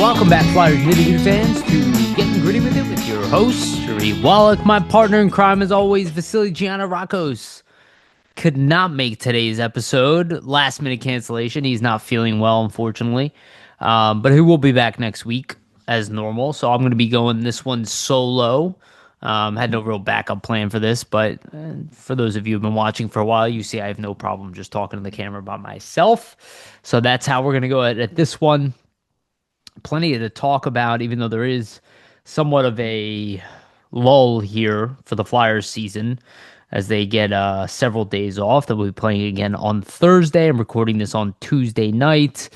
Welcome back, Flyers Nitty fans, to Getting Gritty with It with your host, Yariv. Wolok. My partner in crime, as always, Vasili Gianarakos, could not make today's episode. Last minute cancellation. He's not feeling well, unfortunately. But he will be back next week as normal. So I'm going to be going this one solo. Had no real backup plan for this, but for those of you who've been watching for a while, you see I have no problem just talking to the camera by myself. So that's how we're going to go at this one. Plenty to talk about, even though there is somewhat of a lull here for the Flyers season as they get several days off. They'll be playing again on Thursday. I'm recording this on Tuesday night,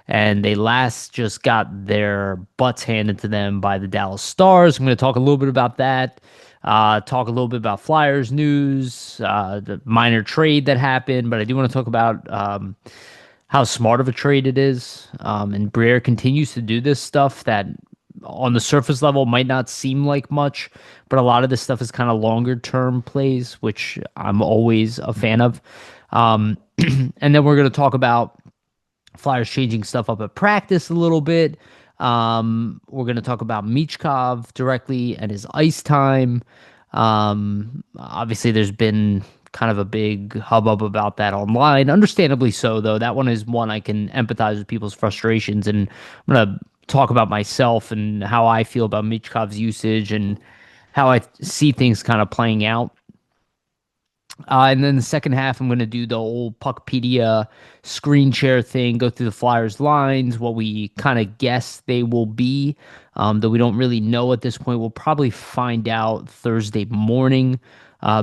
and they last just got their butts handed to them by the Dallas Stars. I'm going to talk a little bit about that. Talk a little bit about Flyers news, the minor trade that happened, but I do want to talk about how smart of a trade it is. And Briere continues to do this stuff that on the surface level might not seem like much, but a lot of this stuff is kind of longer term plays, which I'm always a fan of. And then we're going to talk about Flyers changing stuff up at practice a little bit. We're going to talk about Michkov directly and his ice time. Obviously, there's been kind of a big hubbub about that online. Understandably so, though. That one is one I can empathize with people's frustrations, and I'm going to talk about myself and how I feel about Michkov's usage and how I see things kind of playing out. And then the second half, I'm going to do the old Puckedia screen share thing, go through the Flyers lines, what we kind of guess they will be, though we don't really know at this point. We'll probably find out Thursday morning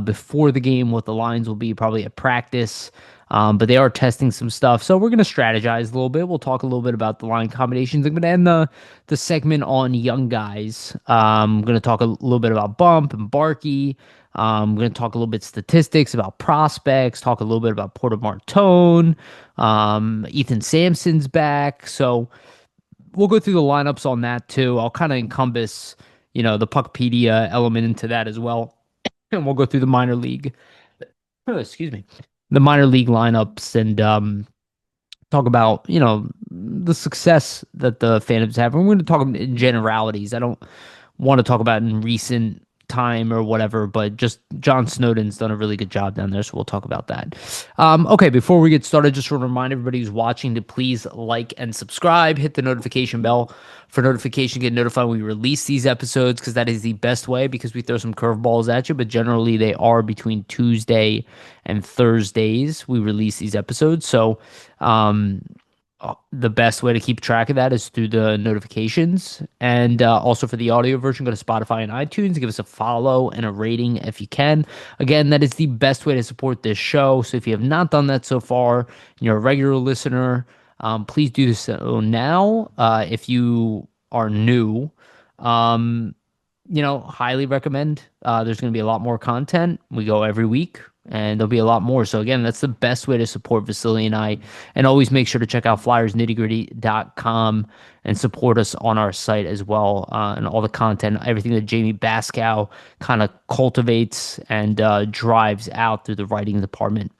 before the game what the lines will be, probably at practice. But they are testing some stuff, so we're going to strategize a little bit. We'll talk a little bit about the line combinations. I'm going to end the segment on young guys. I'm going to talk a little bit about Bump and Barkey. I'm going to talk a little bit statistics about prospects, talk a little bit about Porter Martone. Ethan Sampson's back, so we'll go through the lineups on that too. I'll kind of encompass, the Puckedia element into that as well. And we'll go through the minor league, the minor league lineups and talk about, the success that the fandoms have. We're going to talk in generalities. I don't want to talk about in recent time or whatever, but just John Snowden's done a really good job down there, so we'll talk about that. Okay, before we get started, just want to remind everybody who's watching to please like and subscribe, hit the notification bell for notification, get notified when we release these episodes, because that is the best way, because we throw some curveballs at you, but generally they are between Tuesday and Thursdays we release these episodes. So the best way to keep track of that is through the notifications. And also for the audio version, go to Spotify and iTunes. Give us a follow and a rating if you can. Again, that is the best way to support this show. So if you have not done that so far, and you're a regular listener, please do so now. If you are new, highly recommend. There's going to be a lot more content. We go every week, and there'll be a lot more. So again, that's the best way to support Vasili and I. And always make sure to check out flyersnittygritty.com and support us on our site as well. And all the content, everything that Jamie Baskow kind of cultivates and drives out through the writing department.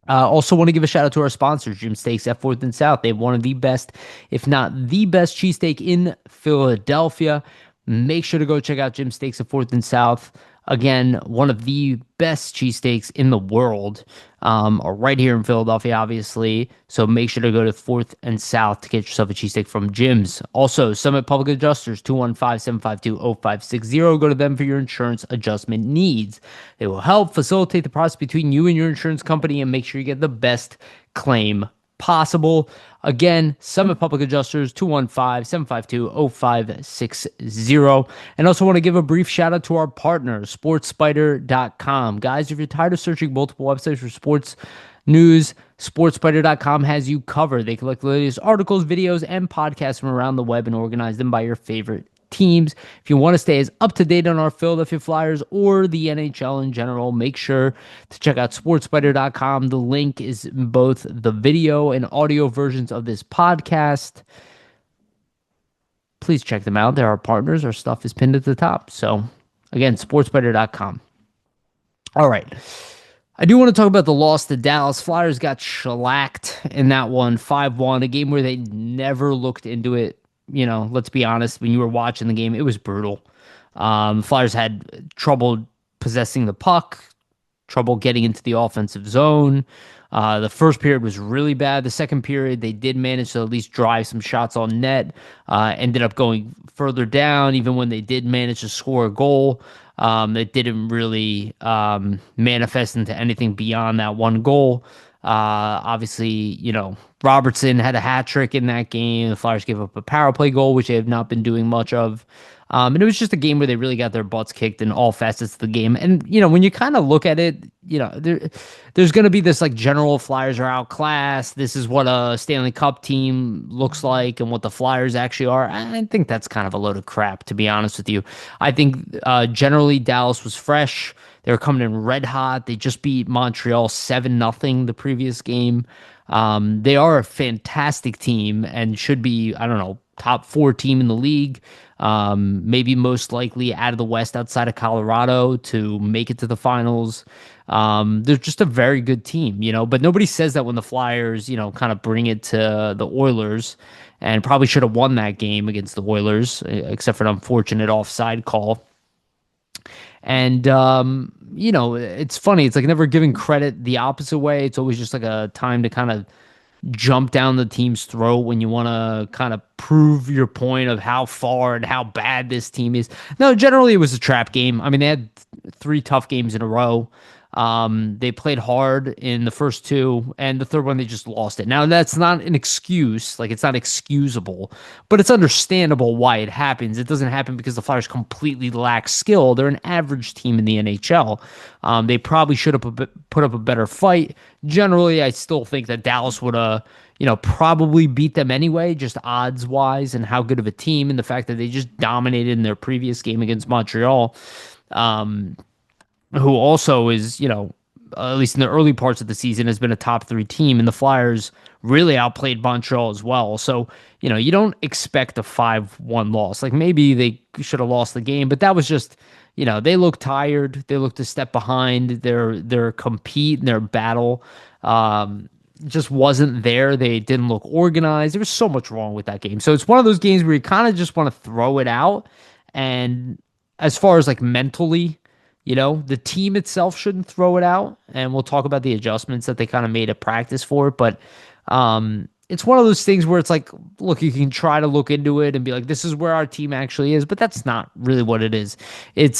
Also want to give a shout out to our sponsors, Jim Steaks at 4th and South. They have one of the best, if not the best, cheesesteak in Philadelphia. Make sure to go check out Jim Steaks at 4th and South. Again, one of the best cheesesteaks in the world, are right here in Philadelphia, obviously. So make sure to go to 4th and South to get yourself a cheesesteak from Jim's. Also, Summit Public Adjusters, 215-752-0560. Go to them for your insurance adjustment needs. They will help facilitate the process between you and your insurance company and make sure you get the best claim possible. Again, Summit Public Adjusters, 215-752-0560. And also want to give a brief shout out to our partner, sportspider.com. Guys, if you're tired of searching multiple websites for sports news, sportspider.com has you covered. They collect the latest articles, videos, and podcasts from around the web and organize them by your favorite teams. If you want to stay as up to date on our Philadelphia Flyers or the NHL in general, make sure to check out sportspider.com. The link is in both the video and audio versions of this podcast. Please check them out. They're our partners. Our stuff is pinned at the top. So again, sportspider.com. All right. I do want to talk about the loss to Dallas. Flyers got shellacked in that one, 5-1, a game where they never looked into it let's be honest, when you were watching the game, it was brutal. Flyers had trouble possessing the puck, trouble getting into the offensive zone. The first period was really bad. The second period, they did manage to at least drive some shots on net. Ended up going further down, even when they did manage to score a goal. It didn't really manifest into anything beyond that one goal. Obviously, Robertson had a hat trick in that game. The Flyers gave up a power play goal, which they have not been doing much of. And it was just a game where they really got their butts kicked in all facets of the game. And, when you kind of look at it, there's going to be this like general Flyers are outclassed. This is what a Stanley Cup team looks like and what the Flyers actually are. I think that's kind of a load of crap, to be honest with you. I think generally Dallas was fresh. They were coming in red hot. They just beat Montreal 7-0 the previous game. They are a fantastic team and should be, I don't know, top 4 team in the league. Maybe most likely out of the West outside of Colorado to make it to the finals. They're just a very good team, but nobody says that when the Flyers, kind of bring it to the Oilers, and probably should have won that game against the Oilers, except for an unfortunate offside call. And, it's funny. It's like never giving credit the opposite way. It's always just like a time to kind of jump down the team's throat when you want to kind of prove your point of how far and how bad this team is. No, generally it was a trap game. I mean, they had 3 tough games in a row. They played hard in the first 2, and the third one they just lost it. Now that's not an excuse, like it's not excusable, but it's understandable why it happens. It doesn't happen because the Flyers completely lack skill. They're an average team in the NHL. They probably should have put up a better fight. Generally, I still think that Dallas would have, probably beat them anyway, just odds wise, and how good of a team, and the fact that they just dominated in their previous game against Montreal. Who also is, at least in the early parts of the season, has been a top 3 team, and the Flyers really outplayed Montreal as well. So, you don't expect a 5-1 loss. Like maybe they should have lost the game, but that was just, they looked tired. They looked a step behind. Their compete and their battle just wasn't there. They didn't look organized. There was so much wrong with that game. So it's one of those games where you kind of just want to throw it out. And as far as like mentally, the team itself shouldn't throw it out, and we'll talk about the adjustments that they kind of made at practice for it. But it's one of those things where it's like, look, you can try to look into it and be like, this is where our team actually is, but that's not really what it is. It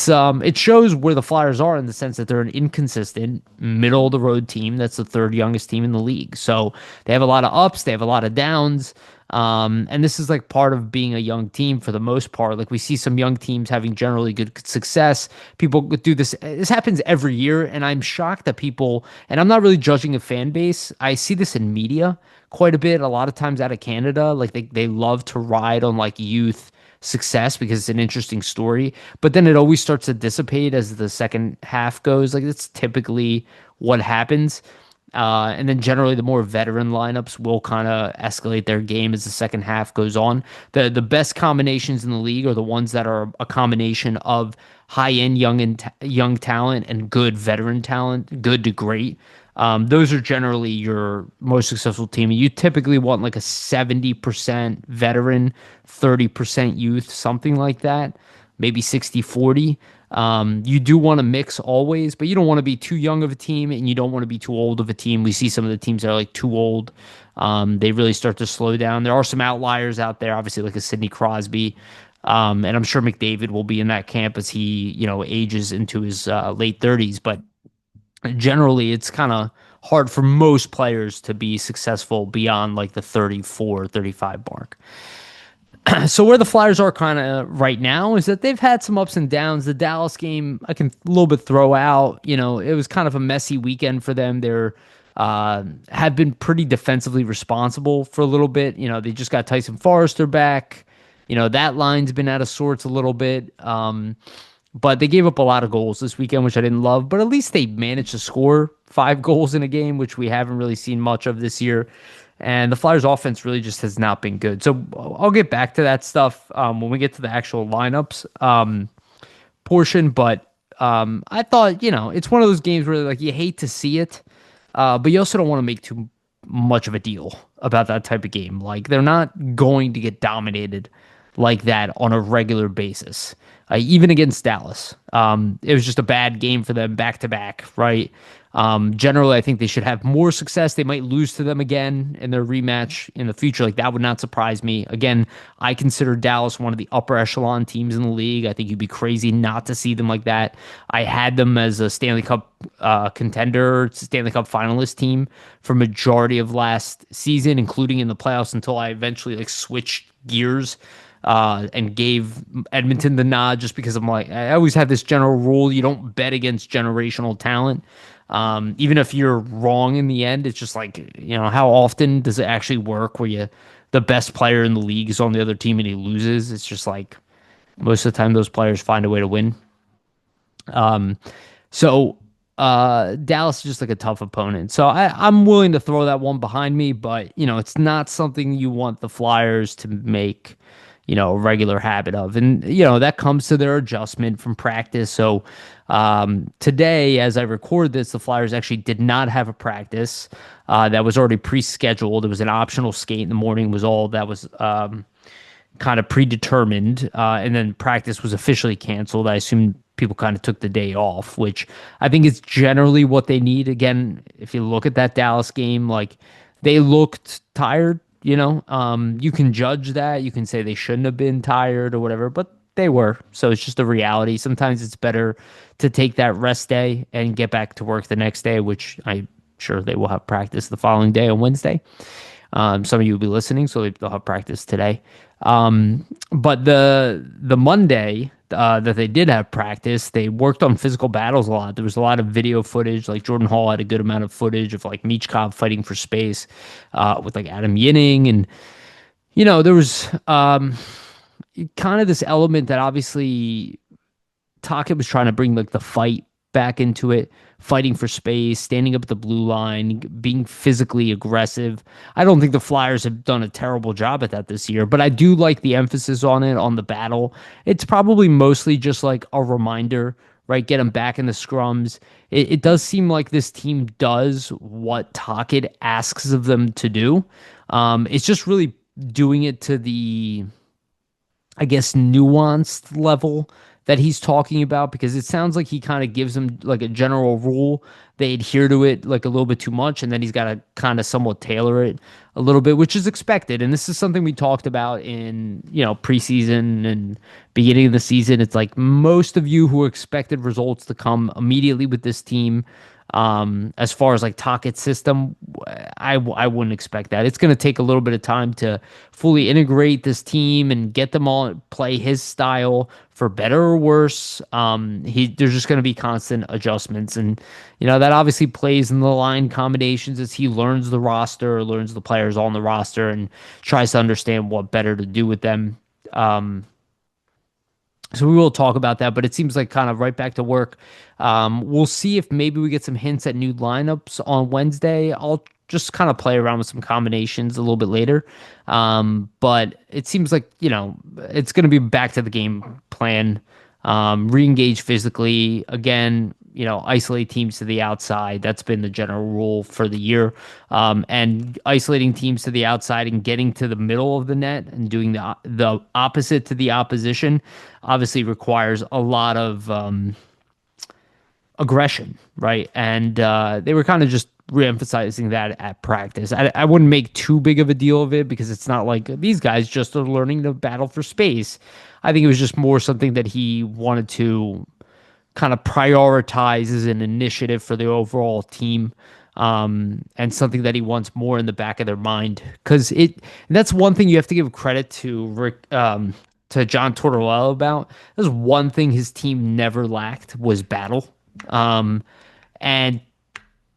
shows where the Flyers are in the sense that they're an inconsistent, middle of the road team. That's the 3rd youngest team in the league. So they have a lot of ups, they have a lot of downs. And this is like part of being a young team for the most part. Like we see some young teams having generally good success. People do this. This happens every year. And I'm shocked that people, and I'm not really judging a fan base. I see this in media quite a bit. A lot of times out of Canada, like they love to ride on like youth success because it's an interesting story. But then it always starts to dissipate as the second half goes. Like that's typically what happens. And then generally the more veteran lineups will kind of escalate their game as the second half goes on. The best combinations in the league are the ones that are a combination of high-end young talent and good veteran talent, good to great. Those are generally your most successful team. You typically want like a 70% veteran, 30% youth, something like that, maybe 60-40. You do want to mix always, but you don't want to be too young of a team and you don't want to be too old of a team. We see some of the teams that are like too old. They really start to slow down. There are some outliers out there, obviously like a Sidney Crosby. And I'm sure McDavid will be in that camp as he, ages into his late 30s. But generally, it's kind of hard for most players to be successful beyond like the 34, 35 mark. So where the Flyers are kind of right now is that they've had some ups and downs. The Dallas game, I can a little bit throw out. It was kind of a messy weekend for them. They're have been pretty defensively responsible for a little bit. They just got Tyson Forrester back. That line's been out of sorts a little bit. But they gave up a lot of goals this weekend, which I didn't love. But at least they managed to score 5 goals in a game, which we haven't really seen much of this year. And the Flyers offense really just has not been good. So I'll get back to that stuff when we get to the actual lineups portion. But I thought, it's one of those games where like you hate to see it, but you also don't want to make too much of a deal about that type of game. Like they're not going to get dominated like that on a regular basis. Even against Dallas, it was just a bad game for them back to back, right? Generally, I think they should have more success. They might lose to them again in their rematch in the future. Like that would not surprise me. Again, I consider Dallas one of the upper echelon teams in the league. I think you'd be crazy not to see them like that. I had them as a Stanley Cup contender, Stanley Cup finalist team for majority of last season, including in the playoffs until I eventually like switched gears and gave Edmonton the nod just because I'm like, I always have this general rule. You don't bet against generational talent. Even if you're wrong in the end, it's just like, how often does it actually work where the best player in the league is on the other team and he loses? It's just like most of the time those players find a way to win. Um, so Dallas is just like a tough opponent. So I'm willing to throw that one behind me, but it's not something you want the Flyers to make, a regular habit of. And, that comes to their adjustment from practice. So today, as I record this, the Flyers actually did not have a practice that was already pre-scheduled. It was an optional skate in the morning was all that was kind of predetermined, and then practice was officially canceled. I assume people kind of took the day off, which I think is generally what they need. Again, if you look at that Dallas game, like they looked tired. You can judge that. You can say they shouldn't have been tired or whatever, but they were. So it's just a reality. Sometimes it's better to take that rest day and get back to work the next day, which I'm sure they will have practice the following day on Wednesday. Some of you will be listening, so they'll have practice today. But the Monday that they did have practice, they worked on physical battles a lot. There was a lot of video footage. Like Jordan Hall had a good amount of footage of like Michkov fighting for space with like Adam Yinning, and there was kind of this element that obviously Tocchet was trying to bring like the fight back into it, fighting for space, standing up at the blue line, being physically aggressive. I don't think the Flyers have done a terrible job at that this year, but I do like the emphasis on it, on the battle. It's probably mostly just like a reminder, right? Get them back in the scrums. It does seem like this team does what Tocchet asks of them to do. It's just really doing it to the, I guess, nuanced level that he's talking about, because it sounds like he kind of gives them like a general rule. They adhere to it like a little bit too much, and then he's got to kind of somewhat tailor it a little bit, which is expected. And this is something we talked about in, preseason and beginning of the season. It's like most of you who expected results to come immediately with this team, as far as like Tocchet's system, I wouldn't expect that. It's going to take a little bit of time to fully integrate this team and get them all play his style, for better or worse. There's just going to be constant adjustments, and that obviously plays in the line combinations as he learns the roster, learns the players on the roster, and tries to understand what better to do with them. So we will talk about that, but it seems like kind of right back to work. We'll see if maybe we get some hints at new lineups on Wednesday. I'll just kind of play around with some combinations a little bit later. But it seems like, it's going to be back to the game plan. Re-engage physically. Again, isolate teams to the outside. That's been the general rule for the year. And isolating teams to the outside and getting to the middle of the net and doing the opposite to the opposition obviously requires a lot of aggression, right? And they were kind of just re-emphasizing that at practice. I wouldn't make too big of a deal of it, because it's not like these guys just are learning to battle for space. I think it was just more something that he wanted to kind of prioritize as an initiative for the overall team, and something that he wants more in the back of their mind. Because that's one thing you have to give credit to Rick, to John Tortorella about. There's one thing his team never lacked was battle. And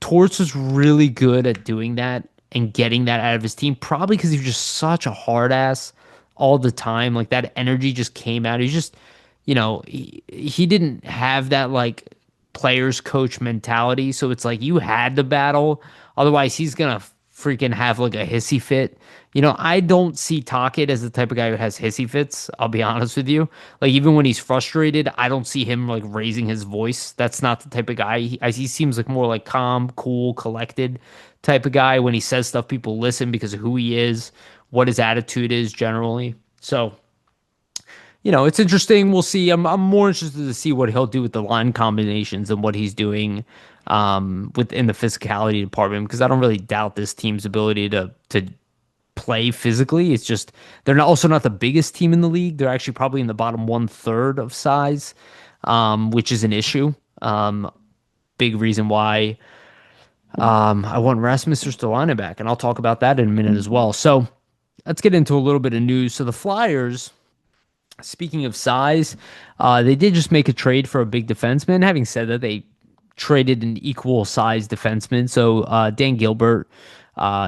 Torts was really good at doing that and getting that out of his team, probably because he was just such a hard ass all the time. Like that energy just came out. He's just, he didn't have that like players coach mentality. So it's like you had to battle. Otherwise, he's going to freaking have like a hissy fit. You know, I don't see Tocchet as the type of guy who has hissy fits. I'll be honest with you. Like even when he's frustrated, I don't see him like raising his voice. That's not the type of guy. He seems like more like calm, cool, collected type of guy. When he says stuff, people listen because of who he is, what his attitude is generally. So, you know, it's interesting. We'll see. I'm more interested to see what he'll do with the line combinations and what he's doing within the physicality department because I don't really doubt this team's ability to play physically. It's just they're not, also not the biggest team in the league. They're actually probably in the bottom 1/3 of size, which is an issue. Big reason why I want Rasmus Ristolainen back, and I'll talk about that in a minute as well. So let's get into a little bit of news. So the Flyers. Speaking of size, they did just make a trade for a big defenseman. Having said that, they traded an equal size defenseman. So Dan Gilbert,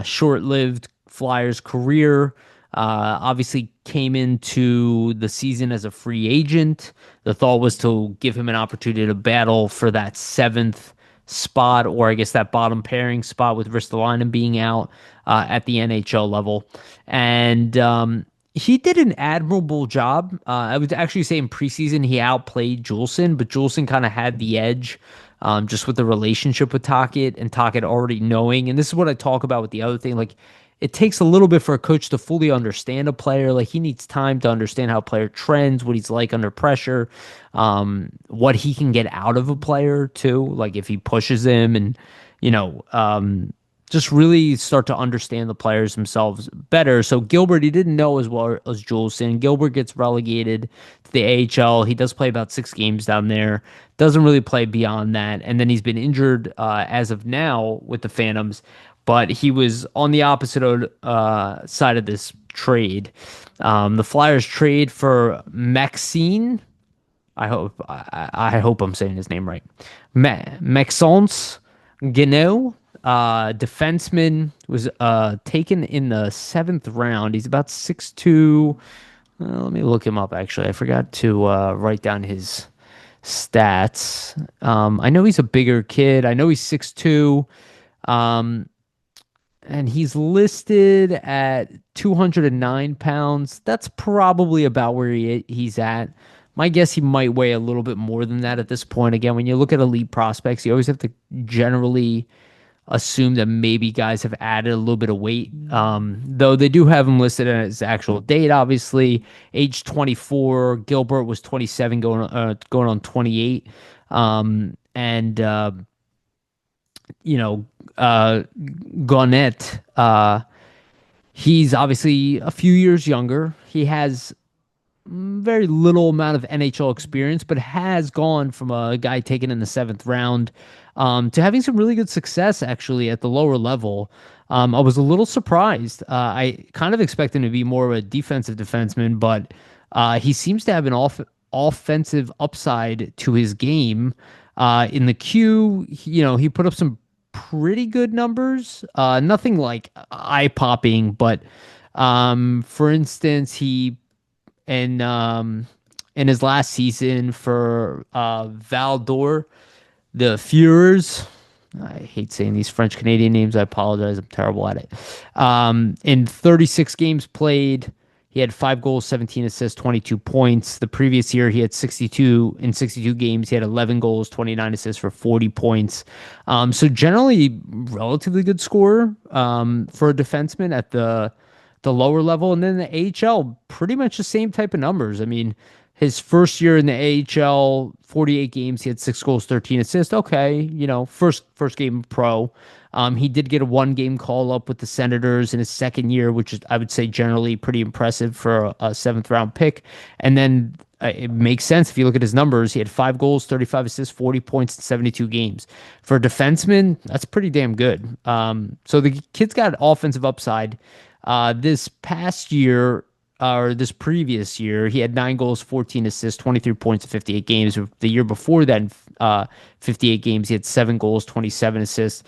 short-lived Flyers career, obviously came into the season as a free agent. The thought was to give him an opportunity to battle for that seventh spot, or I guess that bottom pairing spot with Ristolainen being out at the NHL level. And he did an admirable job. I would actually say in preseason he outplayed Juleson, but Juleson kind of had the edge just with the relationship with Tocchet and Tocchet already knowing. And this is what I talk about with the other thing. Like, it takes a little bit for a coach to fully understand a player. Like, he needs time to understand how a player trends, what he's like under pressure, what he can get out of a player too. Like if he pushes him and, you know, just really start to understand the players themselves better. So Gilbert, he didn't know as well as Juleson. Gilbert gets relegated to the AHL. He does play about 6 games down there. Doesn't really play beyond that. And then he's been injured as of now with the Phantoms. But he was on the opposite side of this trade. The Flyers trade for Maxine. I hope I'm saying his name right. Maxence Guenette. Defenseman was taken in the 7th round. He's about 6'2". Let me look him up, actually. I forgot to write down his stats. I know he's a bigger kid. I know he's 6'2". And he's listed at 209 pounds. That's probably about where he's at. My guess, he might weigh a little bit more than that at this point. Again, when you look at elite prospects, you always have to generally assume that maybe guys have added a little bit of weight. Though they do have him listed as actual date, obviously. Age 24. Gilbert was 27 going on 28. You know, Guenette, he's obviously a few years younger. He has very little amount of NHL experience, but has gone from a guy taken in the 7th round to having some really good success actually at the lower level. I was a little surprised. I kind of expect him to be more of a defensive defenseman, but he seems to have an offensive upside to his game. In the queue, you know, he put up some pretty good numbers. Nothing like eye-popping, but for instance, he in his last season for Val d'Or, the Fureurs. I hate saying these French Canadian names. I apologize. I'm terrible at it. In 36 games played, he had 5 goals, 17 assists, 22 points. The previous year, he had 62 in 62 games. He had 11 goals, 29 assists for 40 points. So generally, relatively good scorer for a defenseman at the lower level. And then the AHL, pretty much the same type of numbers. I mean, his first year in the AHL, 48 games, he had 6 goals, 13 assists. Okay, you know, first game pro. He did get a 1-game call up with the Senators in his second year, which is, I would say, generally pretty impressive for a 7th round pick. And then it makes sense if you look at his numbers. He had 5 goals, 35 assists, 40 points in 72 games. For a defenseman, that's pretty damn good. So the kid's got offensive upside. This past year, or this previous year, he had 9 goals, 14 assists, 23 points in 58 games. The year before that, 58 games, he had 7 goals, 27 assists.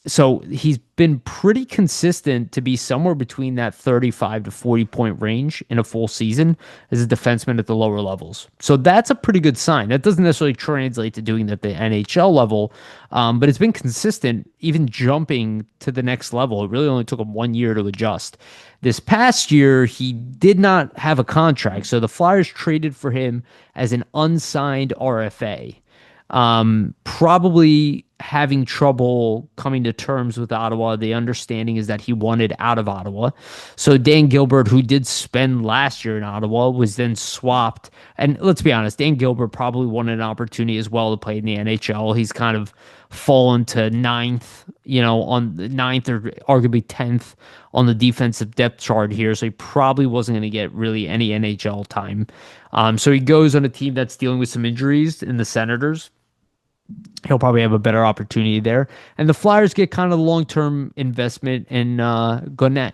So he's been pretty consistent to be somewhere between that 35 to 40 point range in a full season as a defenseman at the lower levels. So that's a pretty good sign. That doesn't necessarily translate to doing that at the NHL level, but it's been consistent, even jumping to the next level. It really only took him 1 year to adjust. This past year, he did not have a contract. So the Flyers traded for him as an unsigned RFA, probably having trouble coming to terms with Ottawa. The understanding is that he wanted out of Ottawa. So Dan Gilbert, who did spend last year in Ottawa, was then swapped. And let's be honest, Dan Gilbert probably wanted an opportunity as well to play in the NHL. He's kind of fallen to ninth, on the ninth or arguably 10th on the defensive depth chart here. So he probably wasn't going to get really any NHL time. So he goes on a team that's dealing with some injuries in the Senators. He'll probably have a better opportunity there. And the Flyers get kind of the long-term investment in Guenette.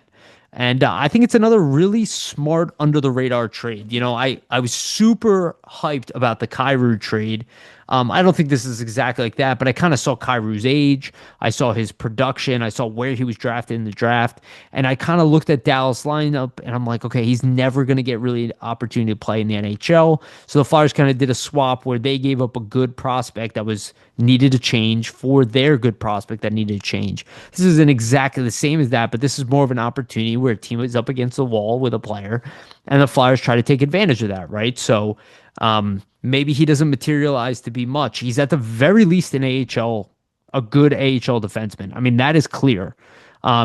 And I think it's another really smart under-the-radar trade. I was super hyped about the Kyrou trade. I don't think this is exactly like that, but I kind of saw Kyrou's age. I saw his production. I saw where he was drafted in the draft. And I kind of looked at Dallas lineup and I'm like, okay, he's never going to get really an opportunity to play in the NHL. So the Flyers kind of did a swap where they gave up a good prospect that was needed to change for their good prospect that needed to change. This isn't exactly the same as that, but this is more of an opportunity where a team is up against the wall with a player and the Flyers try to take advantage of that, right? So maybe he doesn't materialize to be much. He's at the very least an AHL, a good AHL defenseman. I mean, that is clear.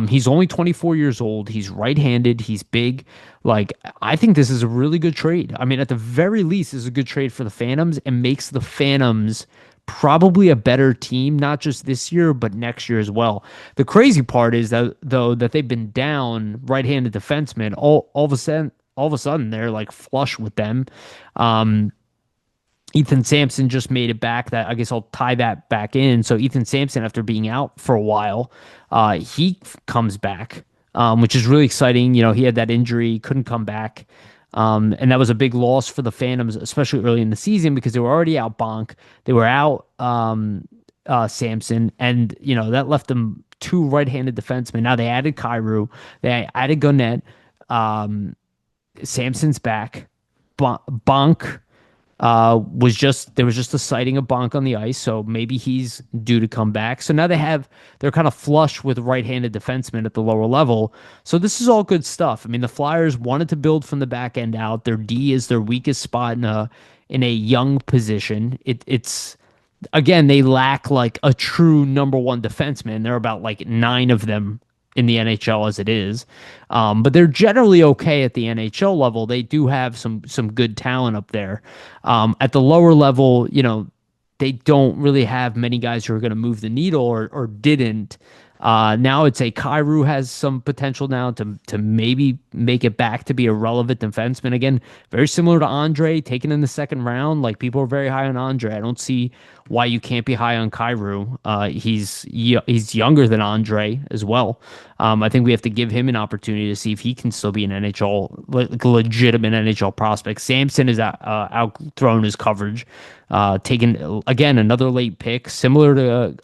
He's only 24 years old. He's right-handed. He's big. Like, I think this is a really good trade. I mean, at the very least, this is a good trade for the Phantoms and makes the Phantoms probably a better team, not just this year, but next year as well. The crazy part is that, though, that they've been down right-handed defensemen. All of a sudden, they're like flush with them. Ethan Sampson just made it back. That I guess I'll tie that back in. So Ethan Sampson, after being out for a while, he comes back, which is really exciting. He had that injury, couldn't come back. And that was a big loss for the Phantoms, especially early in the season, because they were already out Bonk. They were out Sampson, and that left them two right-handed defensemen. Now they added Kyrou, they added Guenette. Sampson's back. Bonk there was just a sighting of Bonk on the ice, so maybe he's due to come back. So now they're kind of flush with right-handed defensemen at the lower level. So this is all good stuff. I mean, the Flyers wanted to build from the back end out. Their D is their weakest spot in a young position. It's again, they lack like a true number one defenseman. There are about like 9 of them in the NHL as it is. But they're generally okay at the NHL level. They do have some good talent up there. At the lower level, they don't really have many guys who are going to move the needle or didn't. Now I'd say Kyrou has some potential now to maybe make it back to be a relevant defenseman. Again, very similar to Andre, taken in the second round. Like, people are very high on Andre. I don't see why you can't be high on Kyrou. He's younger than Andre as well. I think we have to give him an opportunity to see if he can still be an legitimate NHL prospect. Sampson is outthrown his coverage. Taken again, another late pick, similar to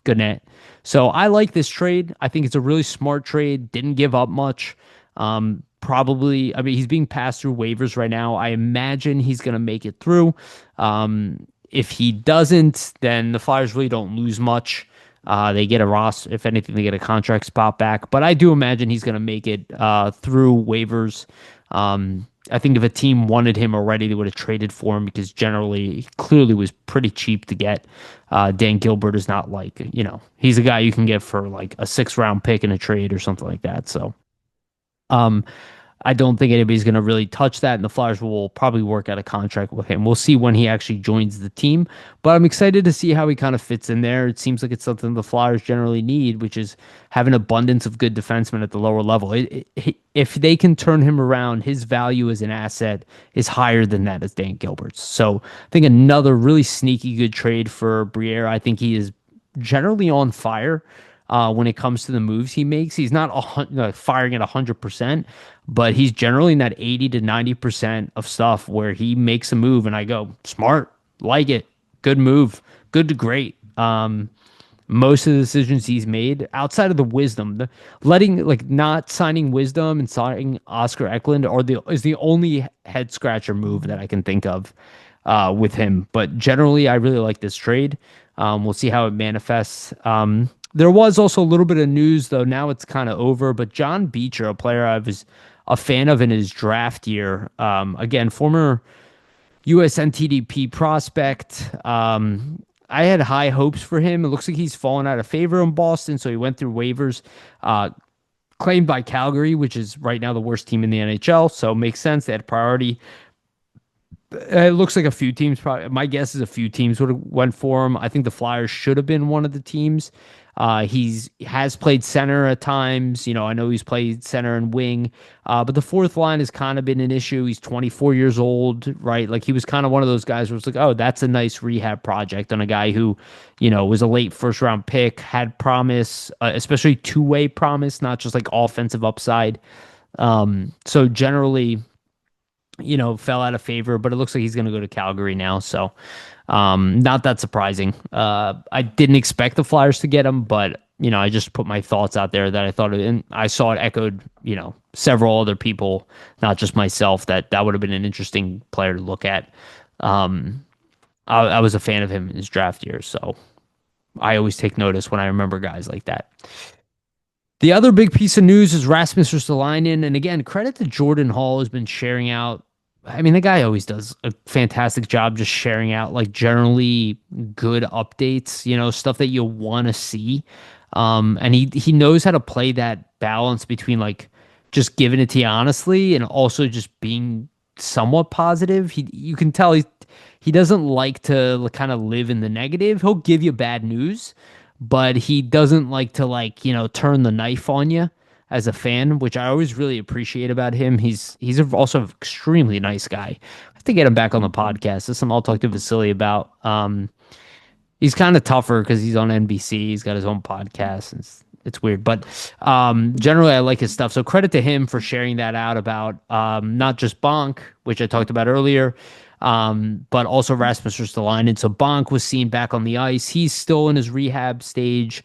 Guenette. So I like this trade. I think it's a really smart trade. Didn't give up much. Probably, I mean, he's being passed through waivers right now. I imagine he's going to make it through. If he doesn't, then the Flyers really don't lose much. They get a roster. If anything, they get a contract spot back. But I do imagine he's going to make it through waivers. I think if a team wanted him already, they would have traded for him, because generally, he clearly was pretty cheap to get. Dan Gilbert is not like, he's a guy you can get for like a 6th-round pick in a trade or something like that. So, I don't think anybody's going to really touch that, and the Flyers will probably work out a contract with him. We'll see when he actually joins the team, but I'm excited to see how he kind of fits in there. It seems like it's something the Flyers generally need, which is have an abundance of good defensemen at the lower level. If they can turn him around, his value as an asset is higher than that as Dan Gilbert's. So I think another really sneaky good trade for Briere. I think he is generally on fire. When it comes to the moves he makes, he's not firing at 100%, but he's generally in that 80 to 90% of stuff where he makes a move and I go, smart, like it, good move, good to great. most of the decisions he's made outside of the wisdom, letting like not signing wisdom and signing Oscar Eklund is the only head scratcher move that I can think of with him. But generally, I really like this trade. We'll see how it manifests. There was also a little bit of news, though. Now it's kind of over. But John Beecher, a player I was a fan of in his draft year, again, former USNTDP prospect. I had high hopes for him. It looks like he's fallen out of favor in Boston, so he went through waivers. Claimed by Calgary, which is right now the worst team in the NHL, so it makes sense. They had priority. It looks like a few teams. Probably, my guess is a few teams would have went for him. I think the Flyers should have been one of the teams. He has played center at times. You know, I know he's played center and wing, but the fourth line has kind of been an issue. He's 24 years old, right? Like he was kind of one of those guys where it's like, oh, that's a nice rehab project on a guy who, you know, was a late first round pick, had promise, especially two-way promise, not just like offensive upside. So generally, you know, fell out of favor, but it looks like he's going to go to Calgary now. So, not that surprising. I didn't expect the Flyers to get him, but, you know, I just put my thoughts out there that I thought it, and I saw it echoed, you know, several other people, not just myself, that would have been an interesting player to look at. I was a fan of him in his draft year, so I always take notice when I remember guys like that. The other big piece of news is Rasmus Ristolainen, and again, credit to Jordan Hall, who's been sharing out. I mean, the guy always does a fantastic job just sharing out like generally good updates, you know, stuff that you want to see. And he knows how to play that balance between like just giving it to you honestly and also just being somewhat positive. You can tell he doesn't like to kind of live in the negative. He'll give you bad news, but he doesn't like to like, you know, turn the knife on you as a fan, which I always really appreciate about him. He's also an extremely nice guy. I have to get him back on the podcast. This is something I'll talk to Vasili about. He's kind of tougher because he's on NBC. He's got his own podcast. It's weird, but generally I like his stuff. So credit to him for sharing that out about not just Bonk, which I talked about earlier, but also Rasmus Ristolainen. So Bonk was seen back on the ice. He's still in his rehab stage.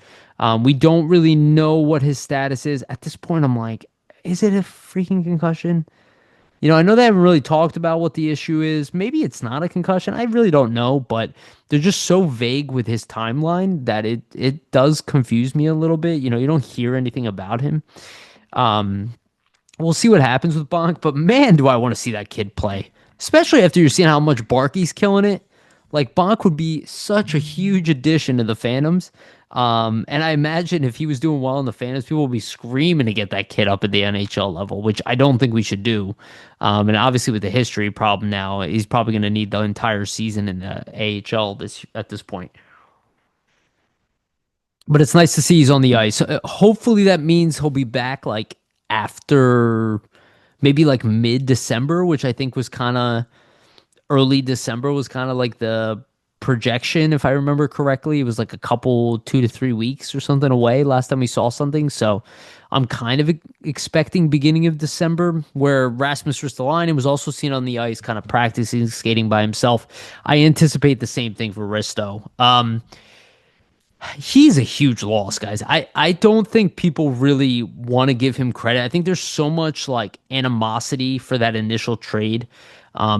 We don't really know what his status is. At this point, I'm like, is it a freaking concussion? You know, I know they haven't really talked about what the issue is. Maybe it's not a concussion. I really don't know, but they're just so vague with his timeline that it does confuse me a little bit. You know, you don't hear anything about him. We'll see what happens with Bonk, but man, do I want to see that kid play, especially after you're seeing how much Barkey's killing it. Like Bonk would be such a huge addition to the Phantoms. And I imagine if he was doing well in the Phantoms, people would be screaming to get that kid up at the NHL level, which I don't think we should do. And obviously with the history problem now, he's probably going to need the entire season in the AHL at this point. But it's nice to see he's on the ice. Hopefully that means he'll be back like after maybe like mid-December, which I think was kind of early December was kind of like the projection, if I remember correctly. It was like a couple 2 to 3 weeks or something away last time we saw something. So I'm kind of expecting beginning of December, where Rasmus Ristolainen was also seen on the ice, kind of practicing skating by himself. I anticipate the same thing for Risto. He's a huge loss, guys. I don't think people really want to give him credit. I think there's so much like animosity for that initial trade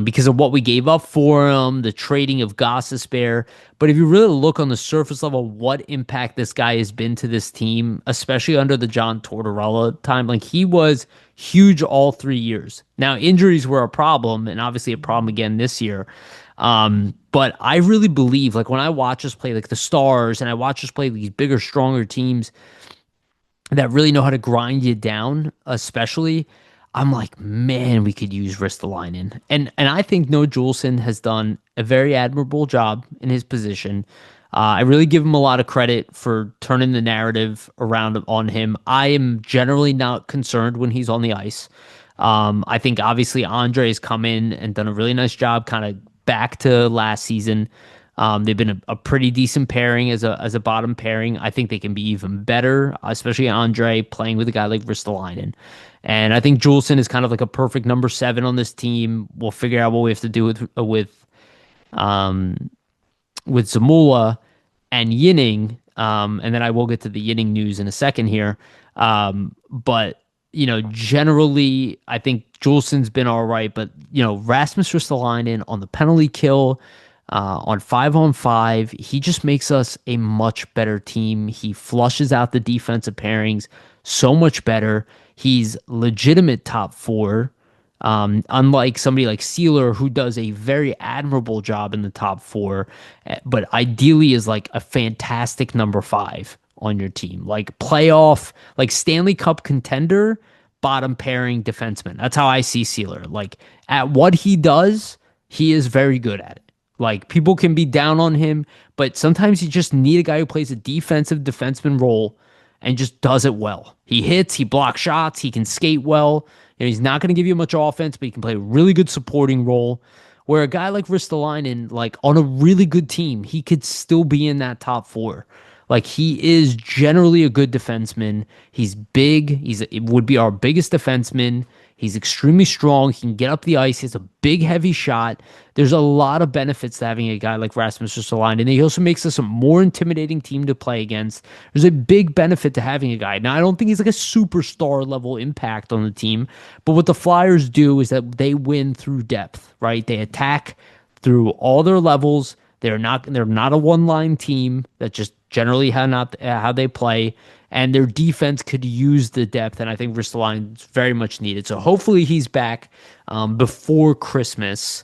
because of what we gave up for him, the trading of Gossespierre. But if you really look on the surface level, what impact this guy has been to this team, especially under the John Tortorella time, like he was huge all 3 years. Now, injuries were a problem, and obviously a problem again this year. But I really believe, like when I watch us play like the Stars and I watch us play these bigger, stronger teams that really know how to grind you down, especially, I'm like, man, we could use Ristolainen. And I think No Juleson has done a very admirable job in his position. I really give him a lot of credit for turning the narrative around on him. I am generally not concerned when he's on the ice. I think obviously Andre has come in and done a really nice job, kind of back to last season. They've been a pretty decent pairing as a bottom pairing. I think they can be even better, especially Andre playing with a guy like Ristolainen. And I think Juleson is kind of like a perfect number 7 on this team. We'll figure out what we have to do with Zamula and Yinning. And then I will get to the Yinning news in a second here. But generally, I think Juleson's been all right, but Rasmus Ristolainen on the penalty kill, on 5-on-5, he just makes us a much better team. He flushes out the defensive pairings so much better. He's legitimate top four. Unlike somebody like Sealer, who does a very admirable job in the top four, but ideally is like a fantastic number five on your team, like playoff, like Stanley Cup contender, bottom pairing defenseman. That's how I see Sealer. Like at what he does, he is very good at it. Like people can be down on him, but sometimes you just need a guy who plays a defensive defenseman role and just does it well. He hits, he blocks shots, he can skate well. He's not going to give you much offense, but he can play a really good supporting role. Where a guy like Ristolainen, like on a really good team, he could still be in that top four. Like he is generally a good defenseman. He's big. It would be our biggest defenseman. He's extremely strong. He can get up the ice. He has a big, heavy shot. There's a lot of benefits to having a guy like Rasmus Ristolainen. And he also makes us a more intimidating team to play against. There's a big benefit to having a guy. Now, I don't think he's like a superstar level impact on the team, but what the Flyers do is that they win through depth, right? They attack through all their levels. They're not a one-line team that just generally how they play, and their defense could use the depth, and I think Ristolainen is very much needed. So hopefully he's back before Christmas,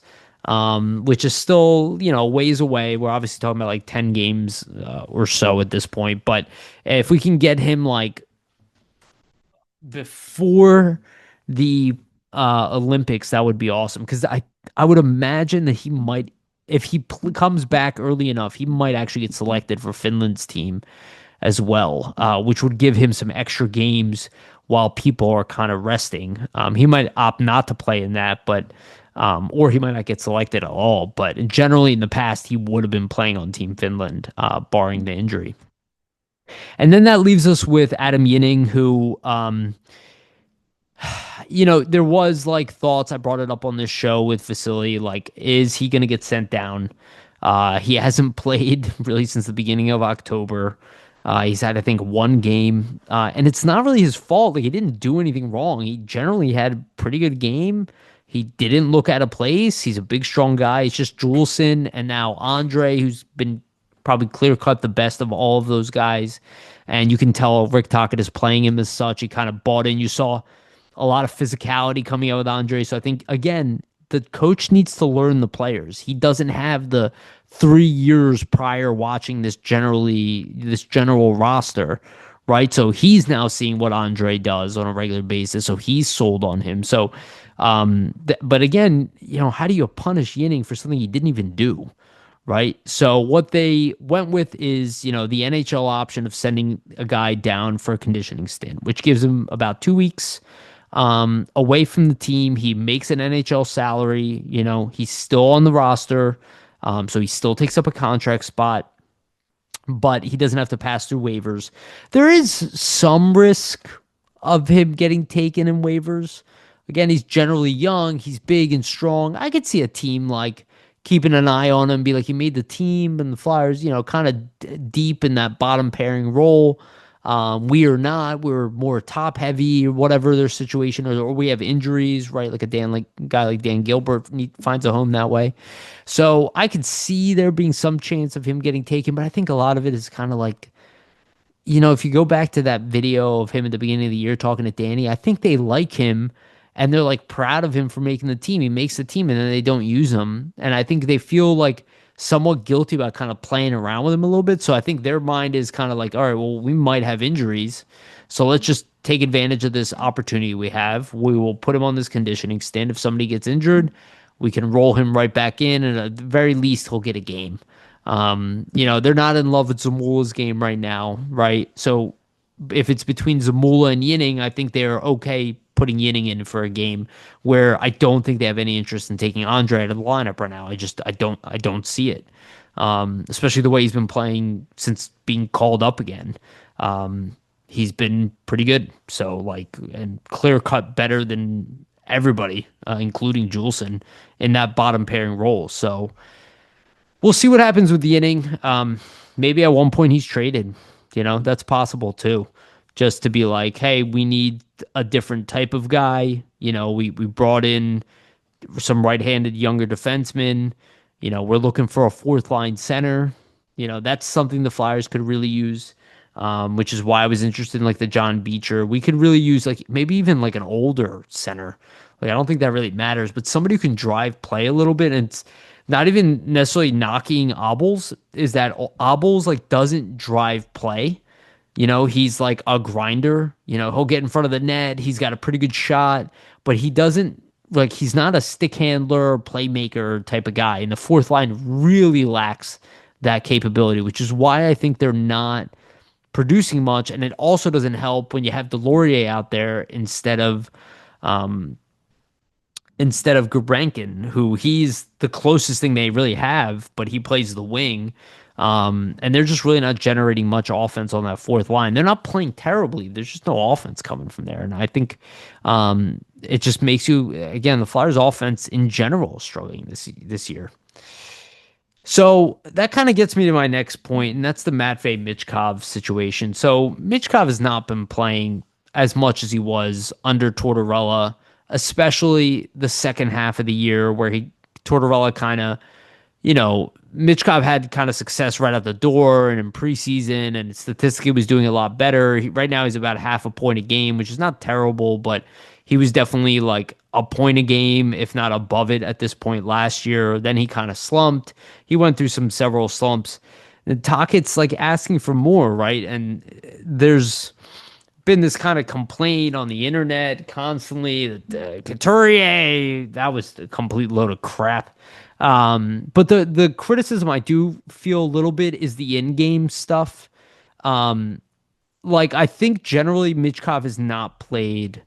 which is still ways away. We're obviously talking about like 10 games or so at this point, but if we can get him like before the Olympics, that would be awesome. Because I would imagine that he might, if he comes back early enough, he might actually get selected for Finland's team as well, which would give him some extra games while people are kind of resting. He might opt not to play in that, but or he might not get selected at all. But generally, in the past, he would have been playing on Team Finland, barring the injury. And then that leaves us with Adam Yinning, who, there was like thoughts. I brought it up on this show with Vasili. Like, is he going to get sent down? He hasn't played really since the beginning of October. He's had, I think, one game, and it's not really his fault. Like, he didn't do anything wrong. He generally had a pretty good game. He didn't look out of place. He's a big, strong guy. It's just Juleson and now Andre, who's been probably clear cut the best of all of those guys. And you can tell Rick Tocchet is playing him as such. He kind of bought in. You saw a lot of physicality coming out with Andre. So I think, again, the coach needs to learn the players. He doesn't have the 3 years prior watching this general roster, right? So he's now seeing what Andre does on a regular basis. So he's sold on him. So, but again, how do you punish Yinning for something he didn't even do? Right. So what they went with is, the NHL option of sending a guy down for a conditioning stint, which gives him about 2 weeks away from the team. He makes an NHL salary. He's still on the roster. So he still takes up a contract spot, but he doesn't have to pass through waivers. There is some risk of him getting taken in waivers. Again, he's generally young. He's big and strong. I could see a team like keeping an eye on him, be like, he made the team, and the Flyers, kind of deep in that bottom pairing role. We are not. We're more top heavy, or whatever their situation is, or we have injuries, right? Like a guy like Dan Gilbert finds a home that way. So I could see there being some chance of him getting taken, but I think a lot of it is kind of like, if you go back to that video of him at the beginning of the year talking to Danny, I think they like him and they're like proud of him for making the team. He makes the team and then they don't use him. And I think they feel like somewhat guilty about kind of playing around with him a little bit. So I think their mind is kind of like, all right, well, we might have injuries. So let's just take advantage of this opportunity we have. We will put him on this conditioning stint. If somebody gets injured, we can roll him right back in. And at the very least, he'll get a game. They're not in love with Zamula's game right now, right? So if it's between Zamula and Yinning, I think they're okay putting Yinning in for a game, where I don't think they have any interest in taking Andre out of the lineup right now. I don't see it. Especially the way he's been playing since being called up again. He's been pretty good. So and clear cut better than everybody, including Juleson, in that bottom pairing role. So we'll see what happens with Yinning. Maybe at one point he's traded. That's possible too. Just to be like, hey, we need a different type of guy. We brought in some right-handed younger defensemen. We're looking for a fourth line center. That's something the Flyers could really use. Which is why I was interested in like the John Beecher. We could really use like maybe even like an older center. Like I don't think that really matters, but somebody who can drive play a little bit, and it's not even necessarily knocking Obels, is that Obels like doesn't drive play. He's like a grinder. He'll get in front of the net. He's got a pretty good shot, but he doesn't like he's not a stick handler, playmaker type of guy. And the fourth line really lacks that capability, which is why I think they're not producing much. And it also doesn't help when you have Delorier out there um instead of Gubrankin, who he's the closest thing they really have, but he plays the wing. And they're just really not generating much offense on that fourth line. They're not playing terribly. There's just no offense coming from there. And I think it just makes you, again, the Flyers offense in general is struggling this year. So that kind of gets me to my next point, and that's the Matvei Michkov situation. So Michkov has not been playing as much as he was under Tortorella, especially the second half of the year where Tortorella kind of, Michkov had kind of success right out the door and in preseason, and statistically was doing a lot better. Right now he's about half a point a game, which is not terrible, but he was definitely like a point a game, if not above it at this point last year. Then he kind of slumped. He went through several slumps. And Tocchet's like asking for more, right? And there's been this kind of complaint on the internet constantly that Couturier, that was a complete load of crap. But the criticism I do feel a little bit is the in-game stuff. Like I think generally Michkov has not played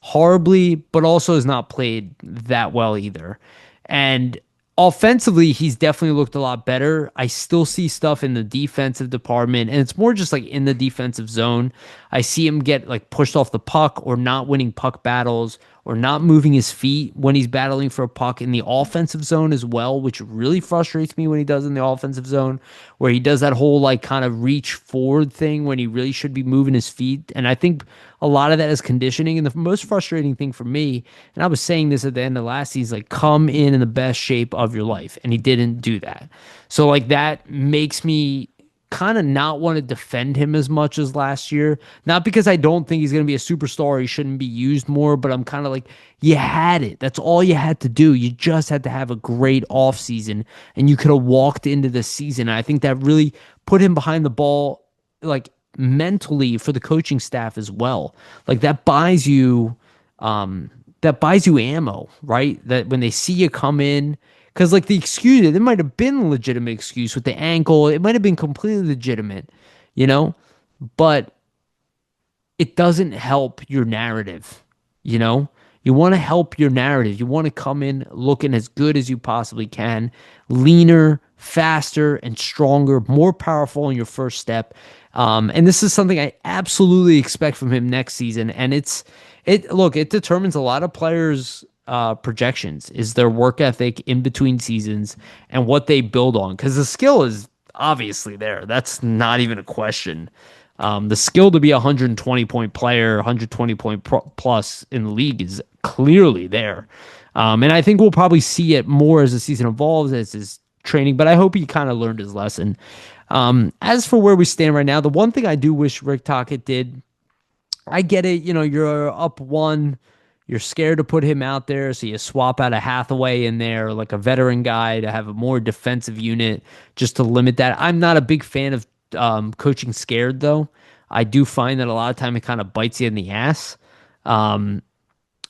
horribly, but also has not played that well either. And offensively, he's definitely looked a lot better. I still see stuff in the defensive department, and it's more just like in the defensive zone. I see him get like pushed off the puck or not winning puck battles or not moving his feet when he's battling for a puck in the offensive zone as well, which really frustrates me when he does in the offensive zone, where he does that whole like kind of reach forward thing when he really should be moving his feet. And I think a lot of that is conditioning. And the most frustrating thing for me, and I was saying this at the end of last season, like come in the best shape of your life. And he didn't do that. So like that makes me kind of not want to defend him as much as last year. Not because I don't think he's going to be a superstar, he shouldn't be used more, but I'm kind of like, you had it. That's all you had to do. You just had to have a great offseason, and you could have walked into the season. And I think that really put him behind the ball, like mentally for the coaching staff as well. Like that buys you ammo, right? That when they see you come in, because like the excuse, it might have been a legitimate excuse with the ankle. It might have been completely legitimate, but it doesn't help your narrative, You want to help your narrative. You want to come in looking as good as you possibly can, leaner, faster, and stronger, more powerful in your first step. And this is something I absolutely expect from him next season. And it determines a lot of players' projections, is their work ethic in between seasons and what they build on. Because the skill is obviously there. That's not even a question. The skill to be a 120 point player, 120 point plus in the league is clearly there. And I think we'll probably see it more as the season evolves, as his training, but I hope he kind of learned his lesson. As for where we stand right now, the one thing I do wish Rick Tocchet did, I get it, you're up one, you're scared to put him out there, so you swap out a Hathaway in there, like a veteran guy, to have a more defensive unit, just to limit that. I'm not a big fan of coaching scared, though. I do find that a lot of time it kind of bites you in the ass.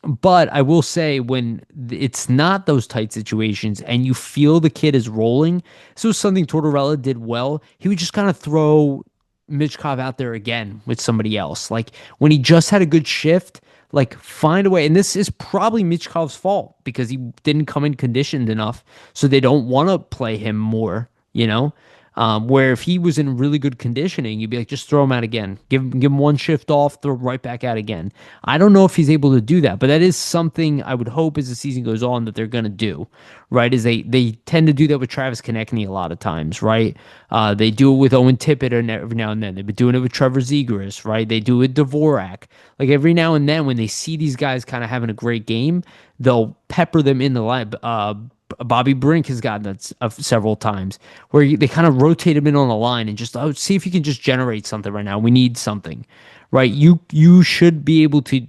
But I will say, when it's not those tight situations and you feel the kid is rolling, this was something Tortorella did well. He would just kind of throw Michkov out there again with somebody else. Like when he just had a good shift, like find a way. And this is probably Michkov's fault because he didn't come in conditioned enough, so they don't want to play him more, Where if he was in really good conditioning, you'd be like, just throw him out again. Give him one shift off, throw him right back out again. I don't know if he's able to do that, but that is something I would hope as the season goes on that they're going to do, right? Is they tend to do that with Travis Konechny a lot of times, right? They do it with Owen Tippett every now and then. They've been doing it with Trevor Zegras, right? They do it with Dvorak. Like every now and then when they see these guys kind of having a great game, they'll pepper them in the line. Bobby Brink has gotten that several times where they kind of rotate him in on the line and just see if you can just generate something right now. We need something, right? You should be able to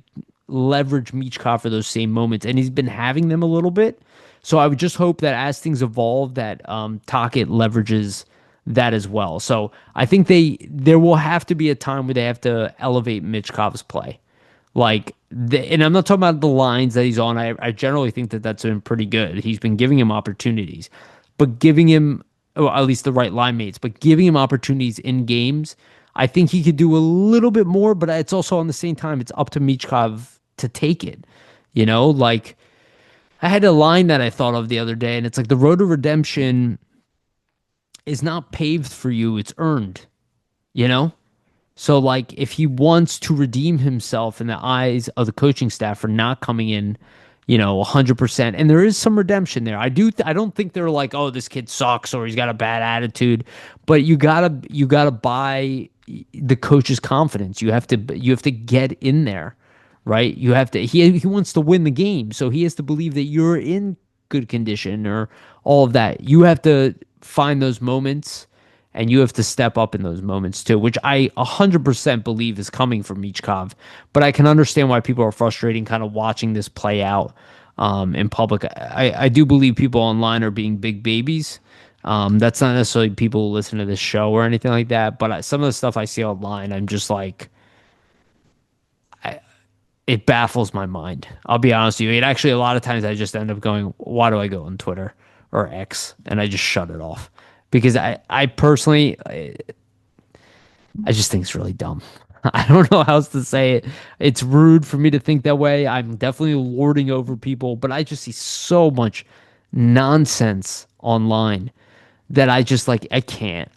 leverage Michkov for those same moments, and he's been having them a little bit. So I would just hope that as things evolve, that Tocchet leverages that as well. So I think there will have to be a time where they have to elevate Michkov's play. And I'm not talking about the lines that he's on. I generally think that that's been pretty good. He's been giving him opportunities, but giving him, or at least the right line mates, but giving him opportunities in games, I think he could do a little bit more, but it's also on the same time, it's up to Michkov to take it. Like I had a line that I thought of the other day, and it's like the road to redemption is not paved for you, it's earned, you know? So, like, if he wants to redeem himself in the eyes of the coaching staff for not coming in, 100%, and there is some redemption there. I don't think they're like, oh, this kid sucks or he's got a bad attitude, but you gotta buy the coach's confidence. You have to get in there, right? You have to. He wants to win the game, so he has to believe that you're in good condition or all of that. You have to find those moments and you have to step up in those moments too, which I 100% believe is coming from Michkov. But I can understand why people are frustrated kind of watching this play out in public. I do believe people online are being big babies. That's not necessarily people who listen to this show or anything like that. But some of the stuff I see online, I'm just like, it baffles my mind. I'll be honest with you. It actually, a lot of times I just end up going, why do I go on Twitter or X? And I just shut it off. Because I personally, I just think it's really dumb. I don't know how else to say it. It's rude for me to think that way. I'm definitely lording over people, but I just see so much nonsense online that I just like, I can't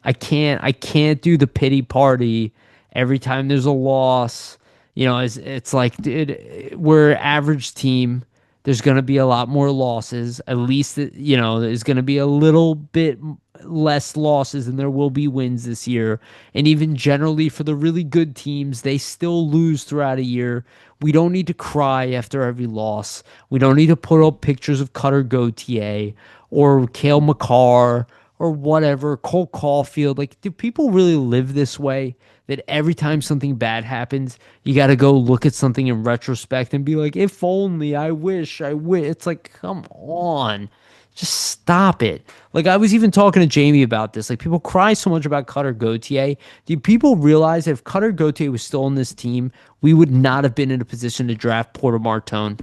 do the pity party every time there's a loss. It's like, dude, we're an average team. There's going to be a lot more losses. At least, there's going to be a little bit less losses than there will be wins this year. And even generally for the really good teams, they still lose throughout a year. We don't need to cry after every loss. We don't need to put up pictures of Cutter Gauthier or Cale Makar or whatever, Cole Caulfield. Like, do people really live this way? That every time something bad happens, you got to go look at something in retrospect and be like, if only, I wish. It's like, come on. Just stop it. Like, I was even talking to Jamie about this. Like, people cry so much about Cutter Gauthier. Do people realize that if Cutter Gauthier was still on this team, we would not have been in a position to draft Porter Martone?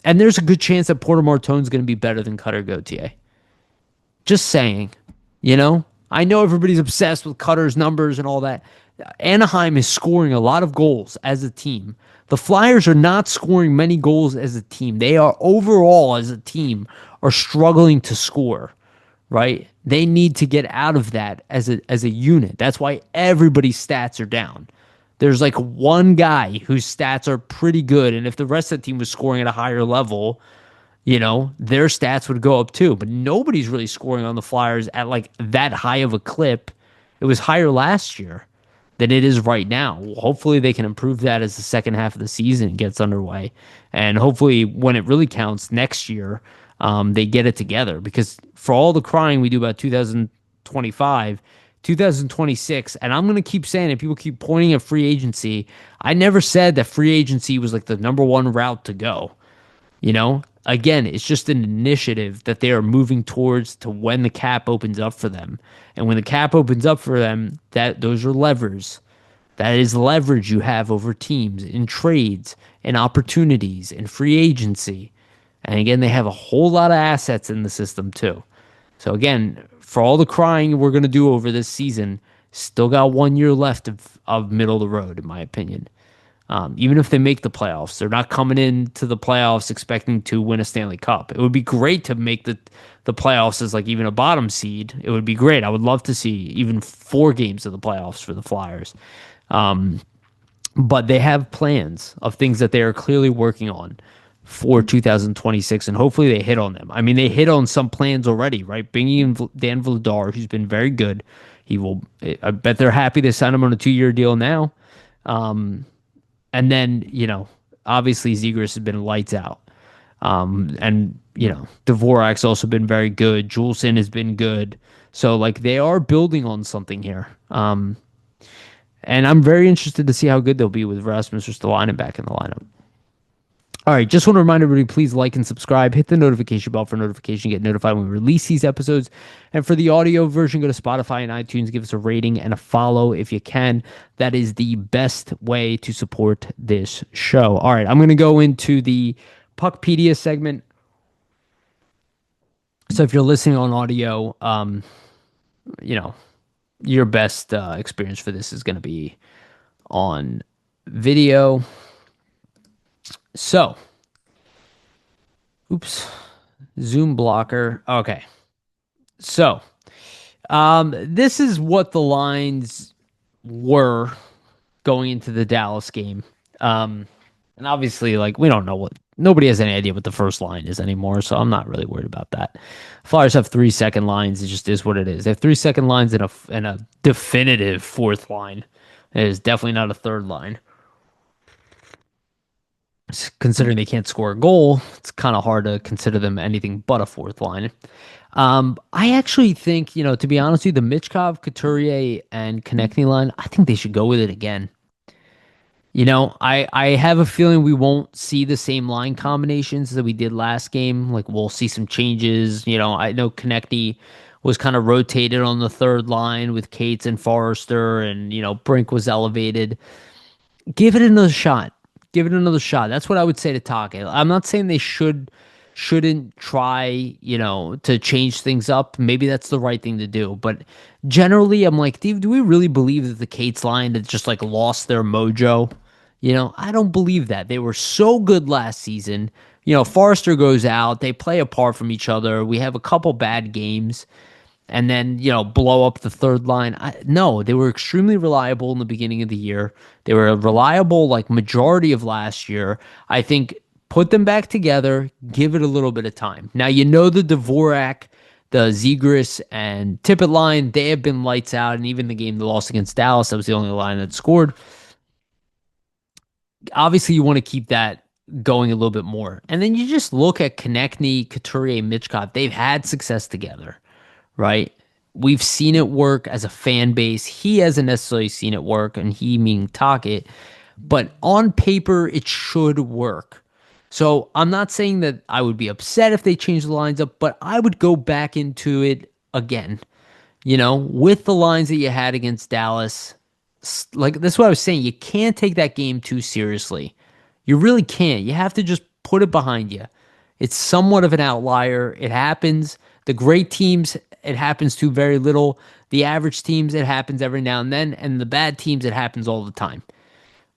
And there's a good chance that Porter Martone's going to be better than Cutter Gauthier. Just saying, I know everybody's obsessed with Cutter's numbers and all that. Anaheim is scoring a lot of goals as a team. The Flyers are not scoring many goals as a team. They are overall as a team are struggling to score, right? They need to get out of that as a unit. That's why everybody's stats are down. There's like one guy whose stats are pretty good, and if the rest of the team was scoring at a higher level, their stats would go up too. But nobody's really scoring on the Flyers at like that high of a clip. It was higher last year than it is right now. Hopefully they can improve that as the second half of the season gets underway. And hopefully when it really counts next year, they get it together. Because for all the crying we do about 2025, 2026, and I'm going to keep saying it, people keep pointing at free agency. I never said that free agency was like the number one route to go. Again, it's just an initiative that they are moving towards to when the cap opens up for them. And when the cap opens up for them, those are levers. That is leverage you have over teams in trades and opportunities and free agency. And again, they have a whole lot of assets in the system too. So again, for all the crying we're going to do over this season, still got 1 year left of middle of the road, in my opinion. Even if they make the playoffs, they're not coming into the playoffs expecting to win a Stanley Cup. It would be great to make the playoffs as like even a bottom seed. It would be great. I would love to see even 4 games of the playoffs for the Flyers. But they have plans of things that they are clearly working on for 2026, and hopefully they hit on them. I mean, they hit on some plans already, right? Bringing in Dan Vladar, who's been very good. He will. I bet they're happy to sign him on a 2-year deal now. And then, obviously Zegras has been lights out. And, Dvorak's also been very good. Juleson has been good. So, like, they are building on something here. And I'm very interested to see how good they'll be with Rasmus Ristolainen back in the lineup. All right, just want to remind everybody, please like and subscribe. Hit the notification bell for notification. Get notified when we release these episodes. And for the audio version, go to Spotify and iTunes. Give us a rating and a follow if you can. That is the best way to support this show. All right, I'm going to go into the Puckedia segment. So if you're listening on audio, your best experience for this is going to be on video. So, Zoom blocker. Okay. So, this is what the lines were going into the Dallas game. And obviously, like, we don't know nobody has any idea what the first line is anymore, so I'm not really worried about that. Flyers have 3-second lines. It just is what it is. They have 3-second lines and a definitive fourth line. It is definitely not a third line. Considering they can't score a goal, it's kind of hard to consider them anything but a fourth line. I actually think, to be honest with you, the Michkov, Couturier, and Konechny line, I think they should go with it again. I have a feeling we won't see the same line combinations that we did last game. Like, we'll see some changes. I know Konechny was kind of rotated on the third line with Cates and Forrester, and, Brink was elevated. Give it another shot. Give it another shot. That's what I would say to Take. I'm not saying they shouldn't try, to change things up. Maybe that's the right thing to do. But generally, I'm like, do we really believe that the Cates line had just like lost their mojo? I don't believe that. They were so good last season. Forrester goes out. They play apart from each other. We have a couple bad games. And then, blow up the third line. No, they were extremely reliable in the beginning of the year. They were reliable like majority of last year. I think put them back together, give it a little bit of time. Now, the Dvorak, the Zegras, and Tippett line, they have been lights out. And even the game they lost against Dallas, that was the only line that scored. Obviously, you want to keep that going a little bit more. And then you just look at Konechny, Couturier, Michkov. They've had success together. Right? We've seen it work as a fan base. He hasn't necessarily seen it work, and he meaning Tocchet, but on paper, it should work. So I'm not saying that I would be upset if they change the lines up, but I would go back into it again, with the lines that you had against Dallas. Like, that's what I was saying. You can't take that game too seriously. You really can't. You have to just put it behind you. It's somewhat of an outlier. It happens. The great teams, it happens to very little. The average teams, it happens every now and then. And the bad teams, it happens all the time.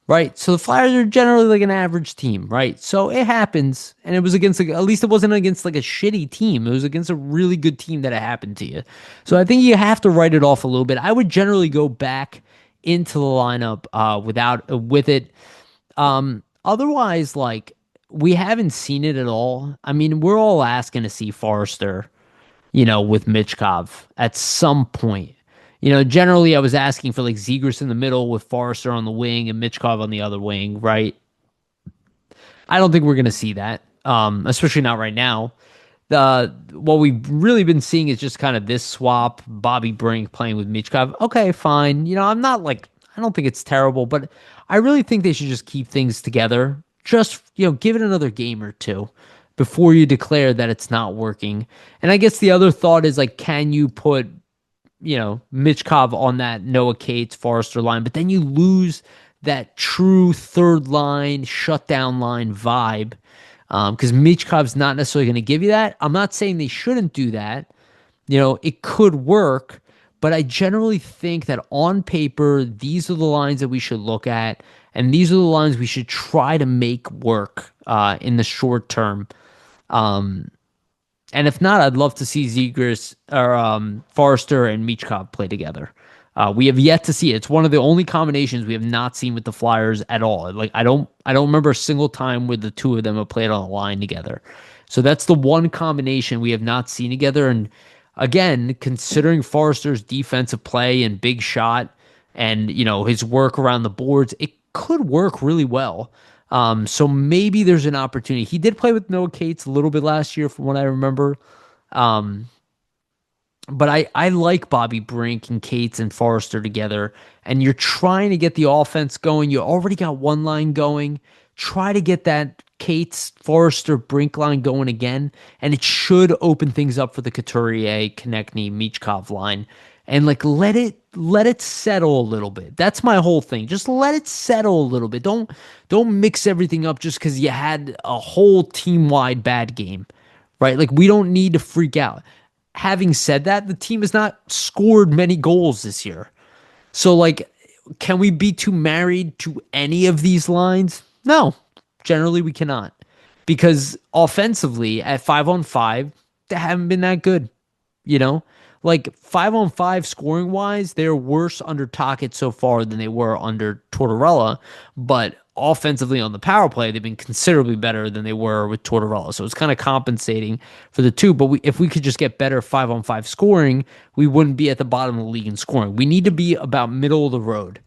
Right? So the Flyers are generally like an average team, right? So it happens. And it was against, at least it wasn't against like a shitty team. It was against a really good team that it happened to you. So I think you have to write it off a little bit. I would generally go back into the lineup with it. Otherwise, like, we haven't seen it at all. I mean, we're all asking to see Forrester, with Michkov at some point. Generally I was asking for like Zegras in the middle with Forrester on the wing and Michkov on the other wing, right? I don't think we're going to see that, especially not right now. What we've really been seeing is just kind of this swap, Bobby Brink playing with Michkov. Okay, fine. I'm not like, I don't think it's terrible, but I really think they should just keep things together. Just, give it another game or two before you declare that it's not working. And I guess the other thought is like, can you put, Michkov on that Noah Cates, Forrester line, but then you lose that true third line, shutdown line vibe. Because Michkov's not necessarily going to give you that. I'm not saying they shouldn't do that. It could work, but I generally think that on paper, these are the lines that we should look at And these are the lines we should try to make work in the short term. And if not, I'd love to see Zegras or Forrester and Michkov play together. We have yet to see it. It's one of the only combinations we have not seen with the Flyers at all. Like I don't remember a single time where the two of them have played on a line together. So that's the one combination we have not seen together. And again, considering Forrester's defensive play and big shot, and his work around the boards, it could work really well. So maybe there's an opportunity. He did play with Noah Cates a little bit last year, from what I remember. Um, but I like Bobby Brink and Cates and Forrester together, and you're trying to get the offense going. You already got one line going. Try to get that Cates, Forrester, Brink line going again, and it should open things up for the Couturier, Konechny, Michkov line, and like let it settle a little bit. That's my whole thing. Just let it settle a little bit. Don't mix everything up just because you had a whole team wide bad game, right? Like we don't need to freak out. Having said that, the team has not scored many goals this year. So, like, can we be too married to any of these lines? No, generally we cannot. Because offensively, at 5-on-5, they haven't been that good. You know, like 5-on-5 scoring wise, they're worse under Tocchet so far than they were under Tortorella. But offensively on the power play, they've been considerably better than they were with Tortorella. So it's kind of compensating for the two. But if we could just get better 5-on-5 scoring, we wouldn't be at the bottom of the league in scoring. We need to be about middle of the road,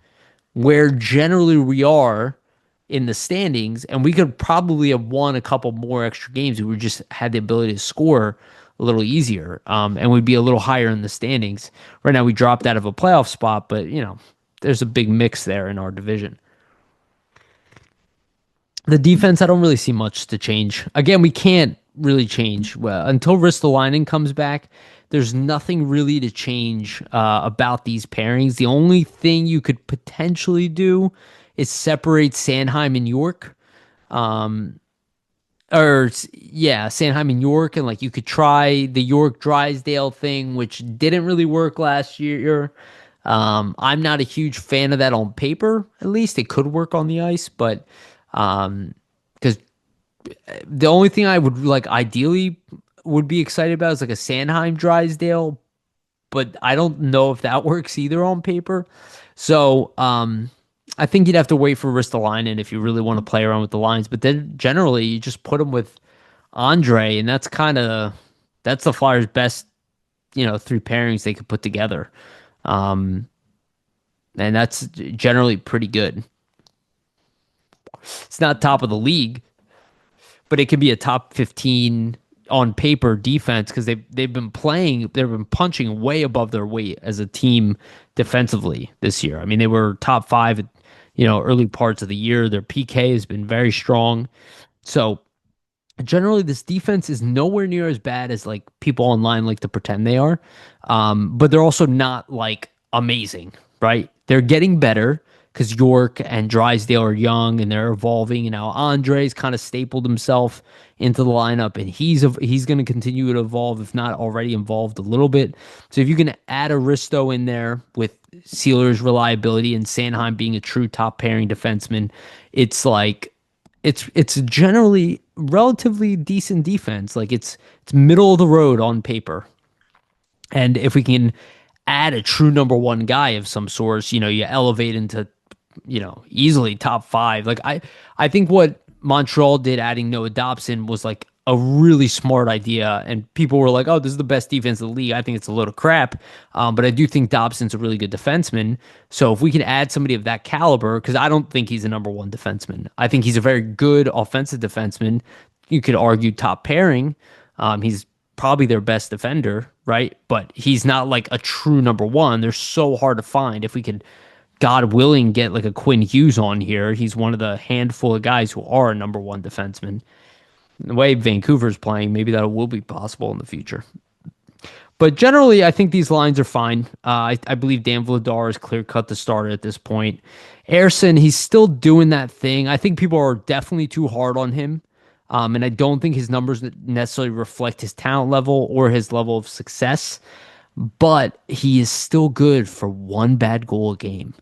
where generally we are in the standings, and we could probably have won a couple more extra games if we just had the ability to score a little easier, and we'd be a little higher in the standings. Right now, we dropped out of a playoff spot, but there's a big mix there in our division. The defense, I don't really see much to change. Again, we can't really change until Ristolainen comes back. There's nothing really to change about these pairings. The only thing you could potentially do is separate Sanheim and York. Sanheim and York, and like you could try the York Drysdale thing, which didn't really work last year. I'm not a huge fan of that on paper. At least it could work on the ice, but because the only thing I would like ideally would be excited about is like a Sanheim Drysdale, but I don't know if that works either on paper. So I think you'd have to wait for Ristolainen if you really want to play around with the lines. But then generally you just put him with Andre, and that's the Flyers' best, three pairings they could put together. And that's generally pretty good. It's not top of the league, but it could be a top 15 on paper defense because they've been punching way above their weight as a team defensively this year. I mean, they were top 5 at, early parts of the year. Their PK has been very strong. So generally this defense is nowhere near as bad as like people online like to pretend they are. But they're also not like amazing, right? They're getting better because York and Drysdale are young and they're evolving. And now Andre's kind of stapled himself into the lineup, and he's going to continue to evolve, if not already involved a little bit. So if you can add Aristo in there with Sealer's reliability and Sanheim being a true top pairing defenseman, it's like it's generally relatively decent defense. Like it's middle of the road on paper. And if we can add a true number one guy of some sort, you elevate into easily top 5. Like I think what Montreal did adding Noah Dobson was like a really smart idea, and people were like, "Oh, this is the best defense in the league." I think it's a load of crap, but I do think Dobson's a really good defenseman. So if we can add somebody of that caliber, because I don't think he's a number one defenseman, I think he's a very good offensive defenseman. You could argue top pairing. He's probably their best defender, right? But he's not like a true number one. They're so hard to find. If we could, God willing, get like a Quinn Hughes on here, he's one of the handful of guys who are a number one defenseman. The way Vancouver's playing, maybe that will be possible in the future. But generally, I think these lines are fine. I believe Dan Vladar is clear-cut the starter at this point. Ersson, he's still doing that thing. I think people are definitely too hard on him. And I don't think his numbers necessarily reflect his talent level or his level of success. But he is still good for one bad goal a game.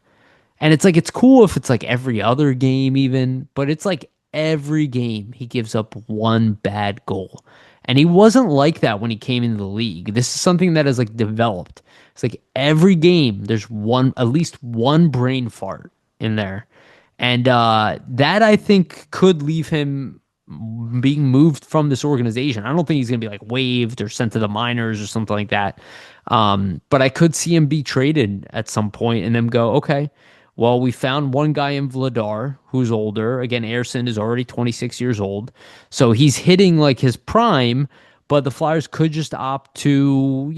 And it's like it's cool if it's like every other game even, but it's like every game he gives up one bad goal. And he wasn't like that when he came into the league. This is something that has like developed. It's like every game there's one at least one brain fart in there. And that I think could leave him being moved from this organization. I don't think he's going to be like waived or sent to the minors or something like that. But I could see him be traded at some point and them go, okay, well, we found one guy in Vladar who's older. Again, Airson is already 26 years old. So he's hitting like his prime, but the Flyers could just opt to,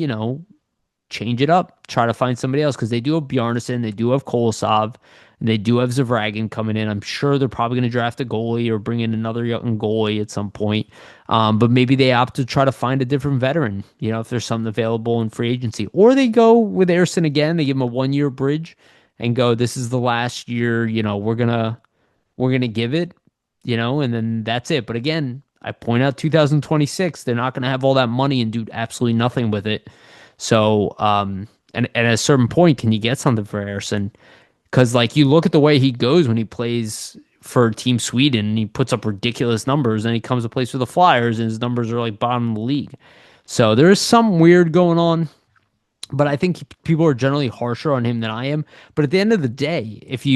change it up, try to find somebody else because they do have Bjarnason, they do have Kolosov, and they do have Zavragin coming in. I'm sure they're probably going to draft a goalie or bring in another young goalie at some point. But maybe they opt to try to find a different veteran, if there's something available in free agency. Or they go with Airson again, they give him a 1 year bridge and go, this is the last year, we're gonna give it, and then that's it. But again, I point out 2026, they're not gonna have all that money and do absolutely nothing with it. So, and at a certain point, can you get something for Harrison? Because like you look at the way he goes when he plays for Team Sweden, and he puts up ridiculous numbers, and he comes to place for the Flyers, and his numbers are like bottom of the league. So there is some weird going on, but I think people are generally harsher on him than I am. But at the end of the day, if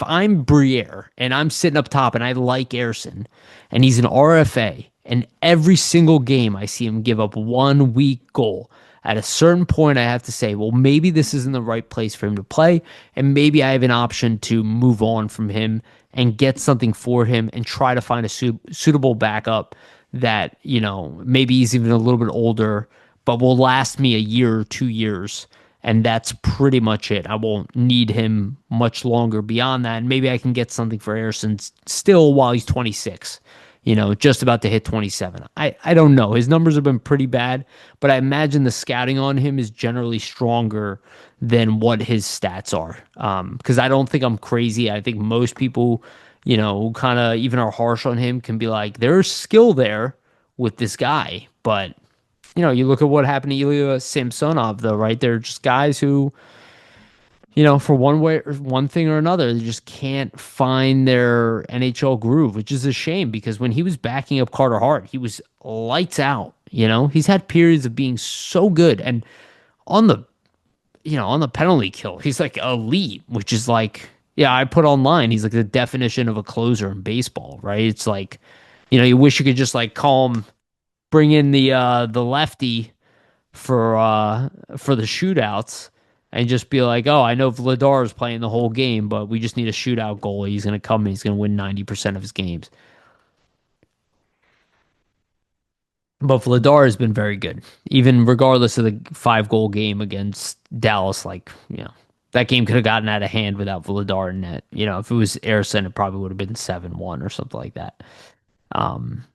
I'm Briere and I'm sitting up top and I like Airson and he's an RFA and every single game I see him give up one weak goal, at a certain point I have to say, well, maybe this isn't the right place for him to play. And maybe I have an option to move on from him and get something for him and try to find a suitable backup that, maybe he's even a little bit older but will last me a year or 2 years. And that's pretty much it. I won't need him much longer beyond that. And maybe I can get something for Harrison still while he's 26, just about to hit 27. I don't know. His numbers have been pretty bad, but I imagine the scouting on him is generally stronger than what his stats are. Because I don't think I'm crazy. I think most people, who kind of even are harsh on him can be like, there's skill there with this guy, but you look at what happened to Ilya Samsonov, though, right? They're just guys who, for one way or one thing or another, they just can't find their NHL groove, which is a shame because when he was backing up Carter Hart, he was lights out. He's had periods of being so good, and on the, on the penalty kill, he's like elite, which is like, yeah, I put online, he's like the definition of a closer in baseball, right? It's like, you wish you could just like call him, bring in the lefty for the shootouts and just be like, oh, I know Vladar is playing the whole game, but we just need a shootout goalie. He's going to come in. He's going to win 90% of his games. But Vladar has been very good, even regardless of the 5 goal game against Dallas. Like, that game could have gotten out of hand without Vladar in net. If it was Airson, it probably would have been 7-1 or something like that. Um,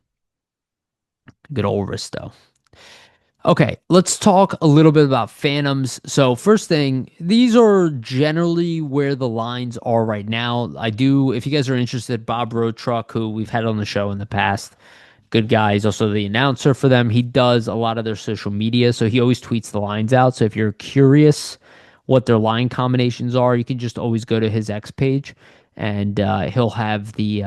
Good old Risto. Okay, let's talk a little bit about Phantoms. So first thing, these are generally where the lines are right now. If you guys are interested, Bob Roadtruck, who we've had on the show in the past, good guy. He's also the announcer for them. He does a lot of their social media, so he always tweets the lines out. So if you're curious what their line combinations are, you can just always go to his X page, and he'll have the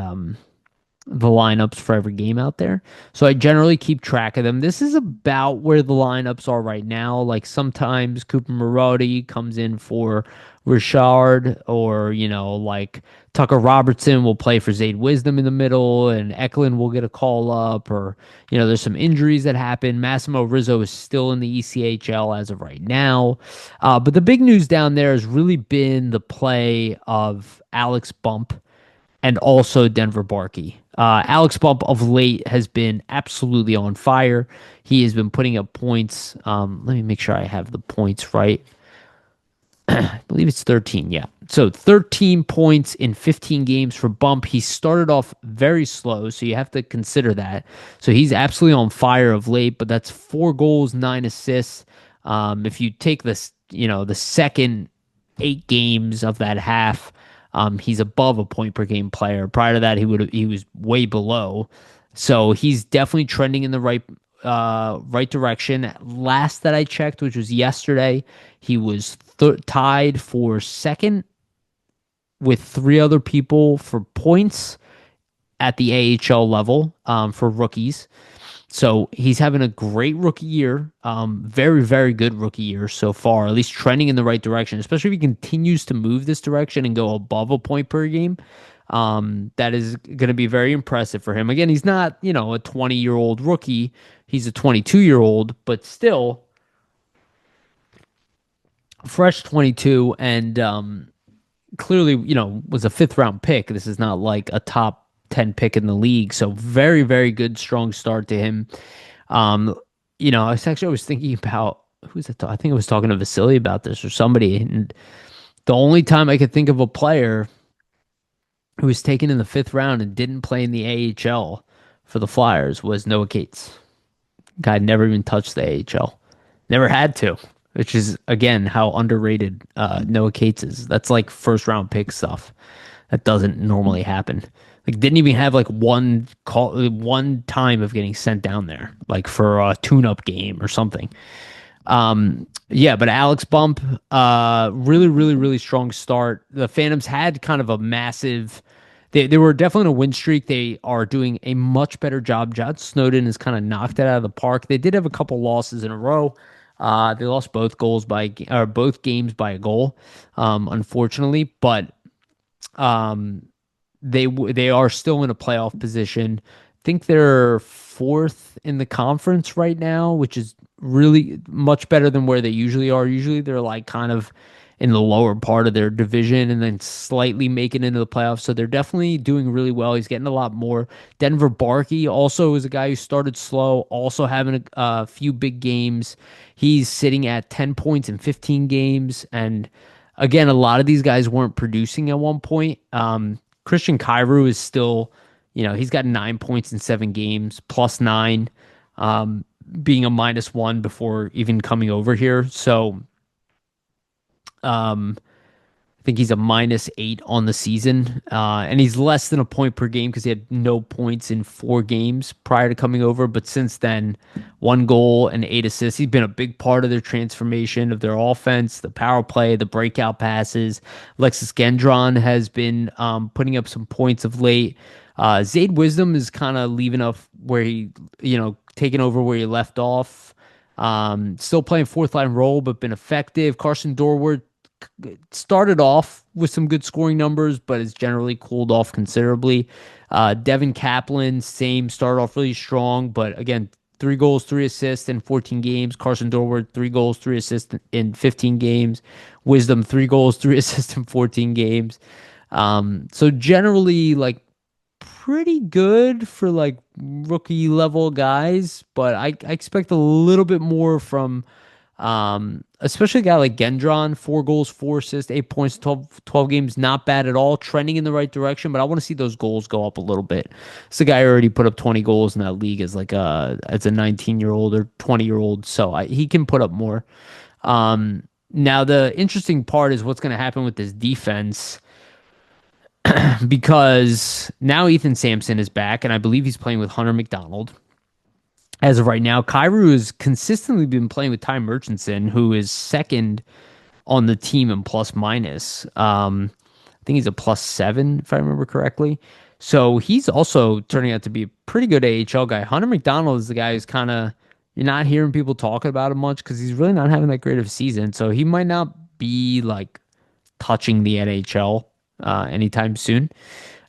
lineups for every game out there. So I generally keep track of them. This is about where the lineups are right now. Like sometimes Cooper Marody comes in for Richard, or, like Tucker Robertson will play for Zayd Wisdom in the middle, and Eklund will get a call up, or, there's some injuries that happen. Massimo Rizzo is still in the ECHL as of right now. But the big news down there has really been the play of Alex Bump and also Denver Barkey. Alex Bump of late has been absolutely on fire. He has been putting up points. Let me make sure I have the points right. I believe it's 13. Yeah. So 13 points in 15 games for Bump. He started off very slow, so you have to consider that. So he's absolutely on fire of late, but that's 4 goals, 9 assists. If you take this, the second 8 games of that half, he's above a point per game player. Prior to that, he was way below. So he's definitely trending in the right direction. Last that I checked, which was yesterday, he was tied for second with three other people for points at the AHL level for rookies. So he's having a great rookie year. Very, very good rookie year so far, at least trending in the right direction, especially if he continues to move this direction and go above a point per game. That is going to be very impressive for him. Again, he's not, a 20-year-old rookie. He's a 22-year-old, but still fresh 22 and clearly, was a fifth round pick. This is not like a top 10 pick in the league. So very, very good, strong start to him. Um, I was thinking about who's that? I think I was talking to Vasili about this or somebody. And the only time I could think of a player who was taken in the fifth round and didn't play in the AHL for the Flyers was Noah Cates. Guy never even touched the AHL. Never had to, which is, again, how underrated Noah Cates is. That's like first round pick stuff. That doesn't normally happen. Like, didn't even have like one time of getting sent down there, like for a tune-up game or something. Yeah, but Alex Bump, really, really, really strong start. The Phantoms had kind of a massive. They were definitely in a win streak. They are doing a much better job. John Snowden has kind of knocked it out of the park. They did have a couple losses in a row. They lost both games by a goal, unfortunately. But they are still in a playoff position. I think they're fourth in the conference right now, which is really much better than where they usually are. Usually they're like kind of in the lower part of their division and then slightly making it into the playoffs. So they're definitely doing really well. He's getting a lot more. Denver Barkey also is a guy who started slow, also having a few big games. He's sitting at 10 points in 15 games. And again, a lot of these guys weren't producing at one point. Christian Kyrou is still, he's got 9 points in 7 games, +9, being a -1 before even coming over here. So, I think he's a -8 on the season, and he's less than a point per game because he had no points in 4 games prior to coming over. But since then, 1 goal and 8 assists. He's been a big part of their transformation of their offense, the power play, the breakout passes. Alexis Gendron has been putting up some points of late. Zayd Wisdom is kind of leaving off where he, taking over where he left off. Still playing fourth line role, but been effective. Carson Dorward started off with some good scoring numbers, but has generally cooled off considerably. Devin Kaplan, same, started off really strong, but again, 3 goals, 3 assists in 14 games. Carson Dorward, 3 goals, 3 assists in 15 games. Wisdom, 3 goals, 3 assists in 14 games. So generally, like, pretty good for like rookie level guys, but I expect a little bit more from especially a guy like Gendron. 4 goals, 4 assists, 8 points, 12 games, not bad at all, trending in the right direction, but I want to see those goals go up a little bit. It's a guy who already put up 20 goals in that league as a 19-year-old or 20-year-old, so he can put up more. Now the interesting part is what's going to happen with this defense, because now Ethan Sampson is back, and I believe he's playing with Hunter McDonald. As of right now, Kyrou has consistently been playing with Ty Murchison, who is second on the team in plus minus. I think he's a +7, if I remember correctly. So he's also turning out to be a pretty good AHL guy. Hunter McDonald is the guy who's kind of, you're not hearing people talking about him much because he's really not having that great of a season. So he might not be like touching the NHL anytime soon.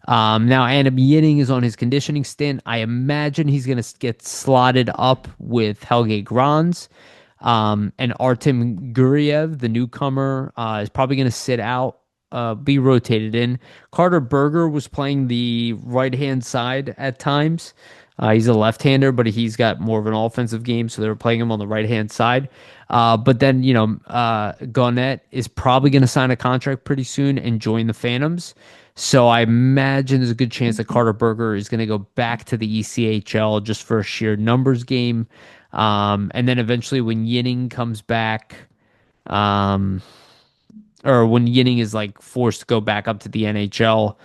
Now Adam Yinning is on his conditioning stint. I imagine he's going to get slotted up with Helge Grans. And Artem Guriev, the newcomer, is probably going to sit out, be rotated in. Carter Berger was playing the right-hand side at times. He's a left-hander, but he's got more of an offensive game, so they were playing him on the right-hand side. But then, Guenette is probably going to sign a contract pretty soon and join the Phantoms. So I imagine there's a good chance that Carter Berger is going to go back to the ECHL just for a sheer numbers game. And then eventually when Yinning comes back, or when Yinning is like forced to go back up to the NHL,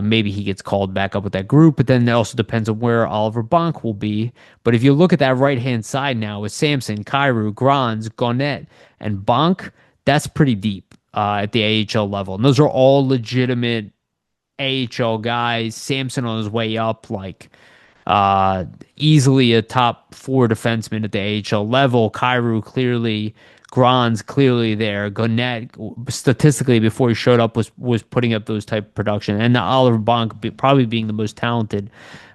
maybe he gets called back up with that group, but then it also depends on where Oliver Bonk will be. But if you look at that right-hand side now with Samson, Kyrou, Grans, Guenette, and Bonk, that's pretty deep. at the AHL level. And those are all legitimate AHL guys. Samson on his way up, like uh, easily a top four defenseman at the AHL level. Kyrou clearly, Gron's clearly there. Guenette, statistically, before he showed up, was putting up those type of production. And Oliver Bonk probably being the most talented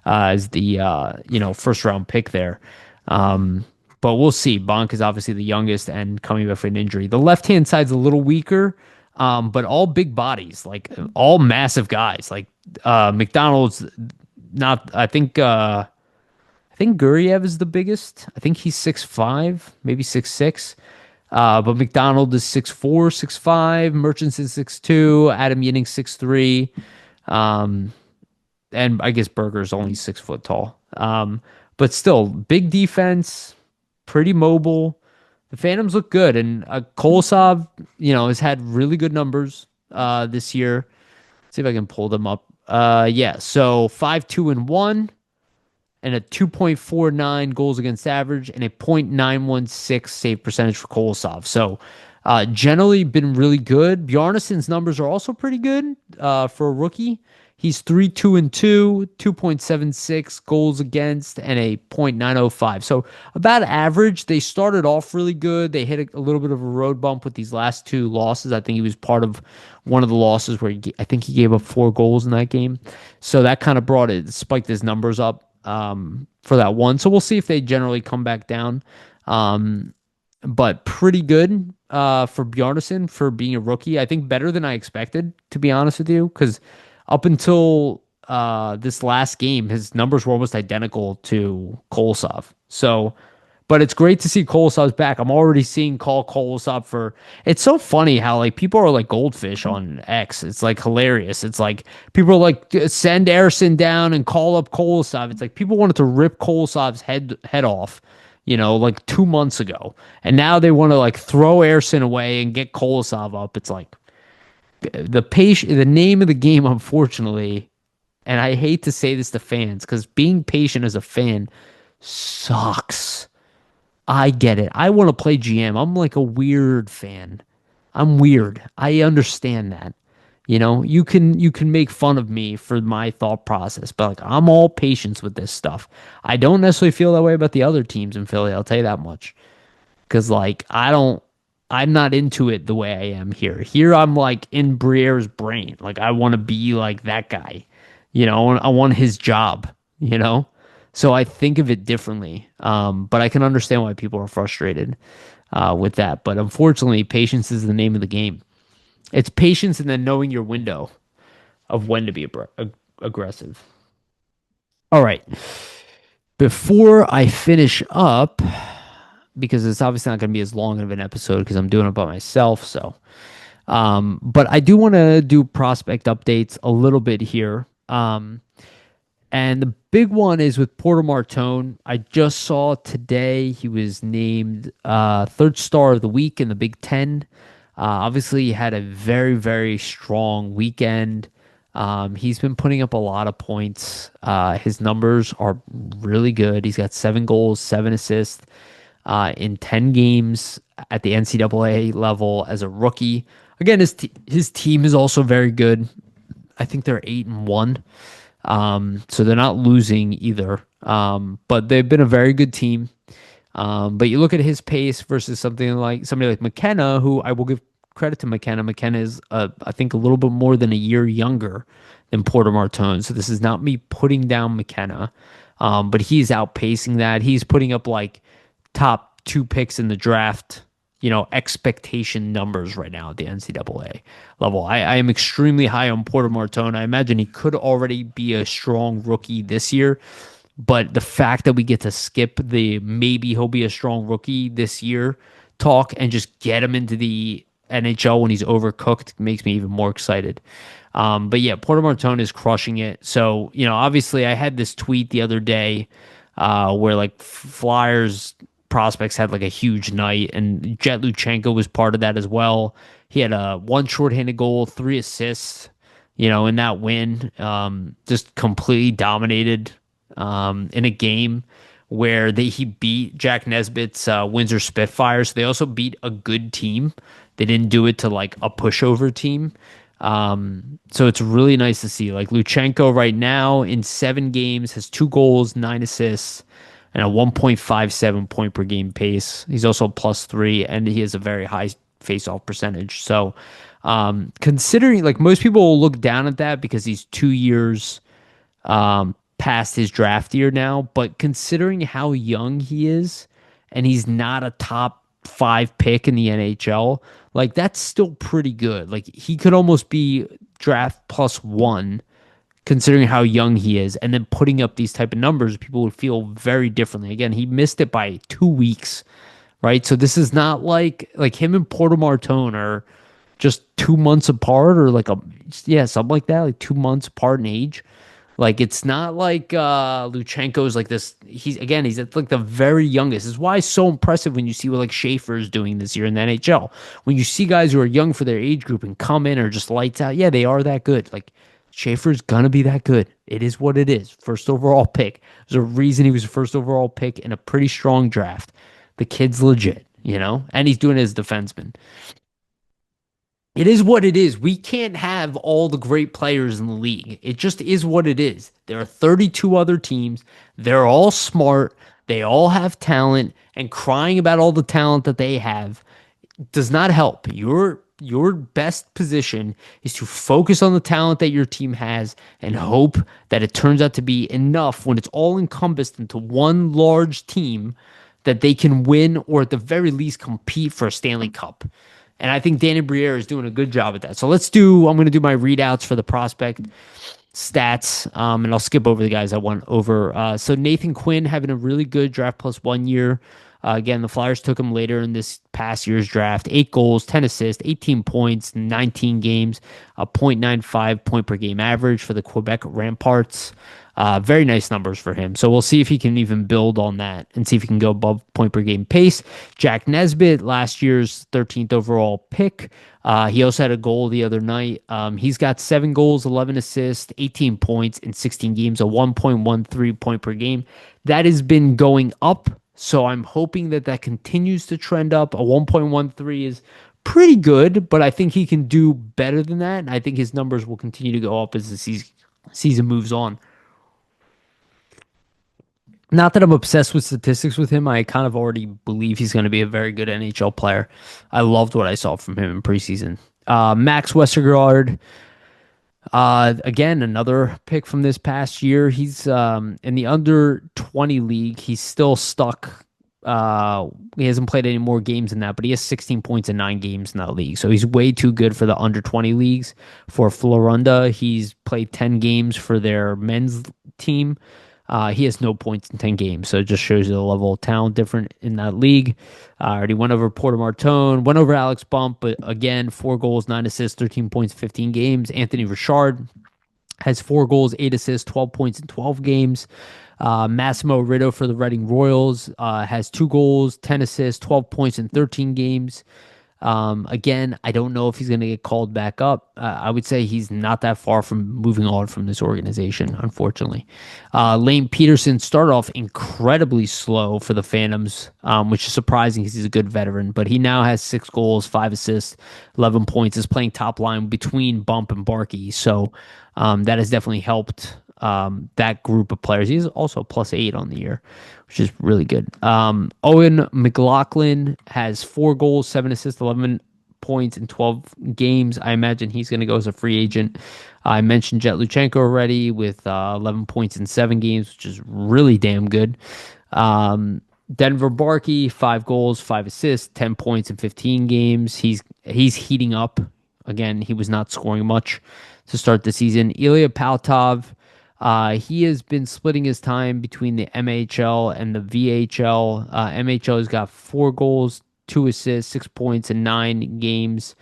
as the first round pick there. Um, but we'll see. Bonk is obviously the youngest and coming back from an injury. The left hand side's a little weaker, but all big bodies, like all massive guys. Like McDonald's not. I think Guriev is the biggest. I think he's 6'5", maybe 6'6". But McDonald is 6'4", 6'5". Merchants is 6'2". Adam Yinning 6'3". Um, and I guess Berger's only 6 foot tall. But still, big defense, pretty mobile. The Phantoms look good, and Kolosov, has had really good numbers this year. Let's see if I can pull them up. Yeah, so 5-2-1, and a 2.49 goals against average, and a .916 save percentage for Kolosov. So generally been really good. Bjarnason's numbers are also pretty good for a rookie. He's 3-2-2, 2.76 goals against, and a .905. So about average. They started off really good. They hit a little bit of a road bump with these last two losses. I think he was part of one of the losses where I think he gave up 4 goals in that game. So that kind of spiked his numbers up for that one. So we'll see if they generally come back down. But pretty good for Bjarnason for being a rookie. I think better than I expected, to be honest with you, because up until this last game, his numbers were almost identical to Kolosov. So, but it's great to see Kolosov's back. I'm already seeing call Kolosov for. It's so funny how like people are like goldfish on X. It's like hilarious. It's like people are like send Ersson down and call up Kolosov. It's like people wanted to rip Kolosov's head off, like 2 months ago, and now they want to like throw Ersson away and get Kolosov up. It's like the name of the game, unfortunately, and I hate to say this to fans because being patient as a fan sucks. I get it. I want to play GM. I'm like a weird fan. I'm weird. I understand that. You can make fun of me for my thought process, but like I'm all patience with this stuff. I don't necessarily feel that way about the other teams in Philly. I'll tell you that much. Because like I'm not into it the way I am here. Here I'm like in Briere's brain. Like I want to be like that guy. I want his job. So I think of it differently. But I can understand why people are frustrated with that. But unfortunately, patience is the name of the game. It's patience and then knowing your window of when to be aggressive. All right. Before I finish up, because it's obviously not going to be as long of an episode because I'm doing it by myself. So, but I do want to do prospect updates a little bit here. And the big one is with Porter Martone. I just saw today he was named third star of the week in the Big Ten. Obviously, he had a very, very strong weekend. He's been putting up a lot of points. His numbers are really good. He's got 7 goals, 7 assists in 10 games at the NCAA level as a rookie. Again, his team is also very good. I think they're 8-1. So they're not losing either. But they've been a very good team. But you look at his pace versus somebody like McKenna, who I will give credit to McKenna. McKenna is, I think, a little bit more than a year younger than Porter Martone. So this is not me putting down McKenna. But he's outpacing that. He's putting up like top 2 picks in the draft, expectation numbers right now at the NCAA level. I am extremely high on Porter Martone. I imagine he could already be a strong rookie this year, but the fact that we get to skip the maybe he'll be a strong rookie this year talk and just get him into the NHL when he's overcooked makes me even more excited. But yeah, Porter Martone is crushing it. So, obviously I had this tweet the other day where like Flyers prospects had like a huge night, and Jet Luchenko was part of that as well. He had a 1 shorthanded goal, 3 assists, in that win. Just completely dominated in a game where he beat Jack Nesbitt's Windsor Spitfires. They also beat a good team. They didn't do it to like a pushover team. So it's really nice to see. Like Luchenko right now in 7 games has 2 goals, 9 assists, and a 1.57 point per game pace. He's also +3, and he has a very high face-off percentage. So, considering like most people will look down at that because he's 2 years past his draft year now, but considering how young he is, and he's not a top 5 pick in the NHL, like that's still pretty good. Like he could almost be draft +1 considering how young he is, and then putting up these type of numbers, people would feel very differently. Again, he missed it by 2 weeks, right? So this is not like him and Porter Martone are just 2 months apart, or like a yeah, something like that, like 2 months apart in age. Like it's not like Luchenko's like this. He's at like the very youngest. This is why it's so impressive when you see what like Schaefer is doing this year in the NHL. When you see guys who are young for their age group and come in or just lights out, yeah, they are that good. Like Schaefer's gonna be that good. It is what it is. First overall pick. There's a reason he was a first overall pick in a pretty strong draft. The kid's legit, and he's doing it as a defenseman. It is what it is. We can't have all the great players in the league. It just is what it is. There are 32 other teams. They're all smart. They all have talent, and crying about all the talent that they have does not help. Your best position is to focus on the talent that your team has and hope that it turns out to be enough when it's all encompassed into one large team that they can win, or at the very least compete for a Stanley Cup. And I think Danny Briere is doing a good job at that. So I'm going to do my readouts for the prospect stats, and I'll skip over the guys I went over. So Nathan Quinn having a really good draft +1 year. Again, the Flyers took him later in this past year's draft. 8 goals, 10 assists, 18 points, 19 games, a .95 point per game average for the Quebec Ramparts. Very nice numbers for him. So we'll see if he can even build on that and see if he can go above point per game pace. Jack Nesbitt, last year's 13th overall pick. He also had a goal the other night. He's got 7 goals, 11 assists, 18 points in 16 games, a 1.13 point per game. That has been going up. So I'm hoping that continues to trend up. A 1.13 is pretty good, but I think he can do better than that. And I think his numbers will continue to go up as the season moves on. Not that I'm obsessed with statistics with him. I kind of already believe he's going to be a very good NHL player. I loved what I saw from him in preseason. Max Westergaard, again, another pick from this past year. He's in the under 20 league. He's still stuck. He hasn't played any more games than that, but he has 16 points in 9 games in that league. So he's way too good for the under 20 leagues. For Florunda, he's played 10 games for their men's team. He has no points in 10 games, so it just shows you the level of talent different in that league. I already went over Porter Martone, went over Alex Bump, but again, 4 goals, 9 assists, 13 points, 15 games. Anthony Richard has 4 goals, 8 assists, 12 points in 12 games. Massimo Ritto for the Reading Royals has 2 goals, 10 assists, 12 points in 13 games. Again, I don't know if he's going to get called back up. I would say he's not that far from moving on from this organization, unfortunately. Lane Peterson started off incredibly slow for the Phantoms, which is surprising because he's a good veteran, but he now has 6 goals, 5 assists, 11 points, is playing top line between Bump and Barkey. So that has definitely helped that group of players. He's also +8 on the year, which is really good. Owen McLaughlin has 4 goals, 7 assists, 11 points in 12 games. I imagine he's going to go as a free agent. I mentioned Jet Luchenko already with 11 points in 7 games, which is really damn good. Denver Barkey, 5 goals, 5 assists, 10 points in 15 games. He's heating up. Again, he was not scoring much to start the season. Ilya Paltov, he has been splitting his time between the MHL and the VHL. MHL has got 4 goals, 2 assists, 6 points in 9 games.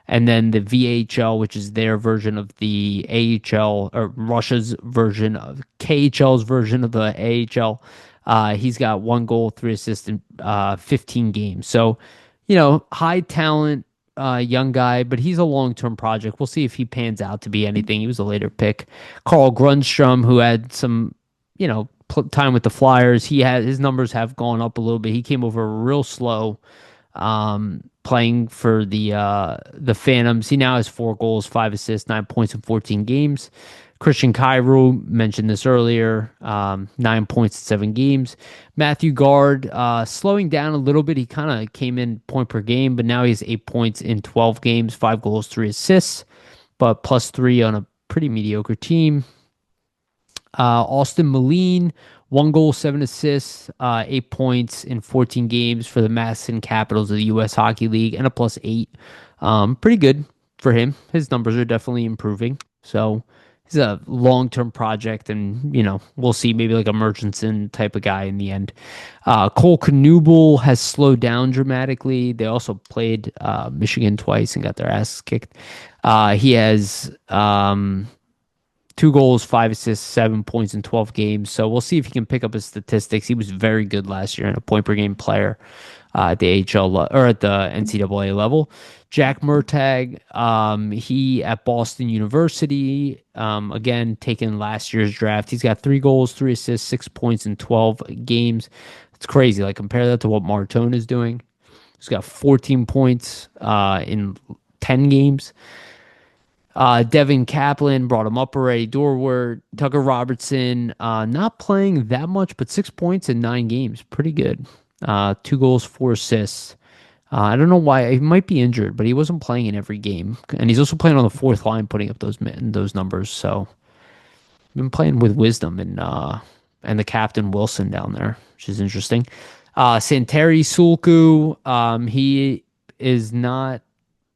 And then the VHL, which is their version of the AHL, or Russia's version of KHL's version of the AHL. He's got 1 goal, 3 assists in 15 games. So, high talent, young guy, but he's a long-term project. We'll see if he pans out to be anything. He was a later pick. Carl Grundstrom, who had some, time with the Flyers, his numbers have gone up a little bit. He came over real slow playing for the Phantoms. He now has 4 goals, 5 assists, 9 points in 14 games. Christian Cairo, mentioned this earlier, 9 points in 7 games. Matthew Guard, slowing down a little bit. He kind of came in point per game, but now he has 8 points in 12 games, 5 goals, 3 assists, but +3 on a pretty mediocre team. Austin Moline, 1 goal, 7 assists, 8 points in 14 games for the Madison Capitals of the U.S. Hockey League, and a +8. Pretty good for him. His numbers are definitely improving. So he's a long-term project, and we'll see, maybe like a Murchison type of guy in the end. Cole Knuble has slowed down dramatically. They also played Michigan twice and got their asses kicked. He has 2 goals, 5 assists, 7 points in 12 games. So we'll see if he can pick up his statistics. He was very good last year and a point per game player at the or at the NCAA level. Jack Murtagh, he at Boston University, again, taken last year's draft. He's got 3 goals, 3 assists, 6 points in 12 games. It's crazy. Like, compare that to what Martone is doing. He's got 14 points in 10 games. Devin Kaplan brought him up already. Dorward, Tucker Robertson, not playing that much, but 6 points in 9 games. Pretty good. 2 goals, 4 assists. I don't know why. He might be injured, but he wasn't playing in every game. And he's also playing on the fourth line, putting up those numbers. So, been playing with wisdom and the captain Wilson down there, which is interesting. Santeri Sulku, he is not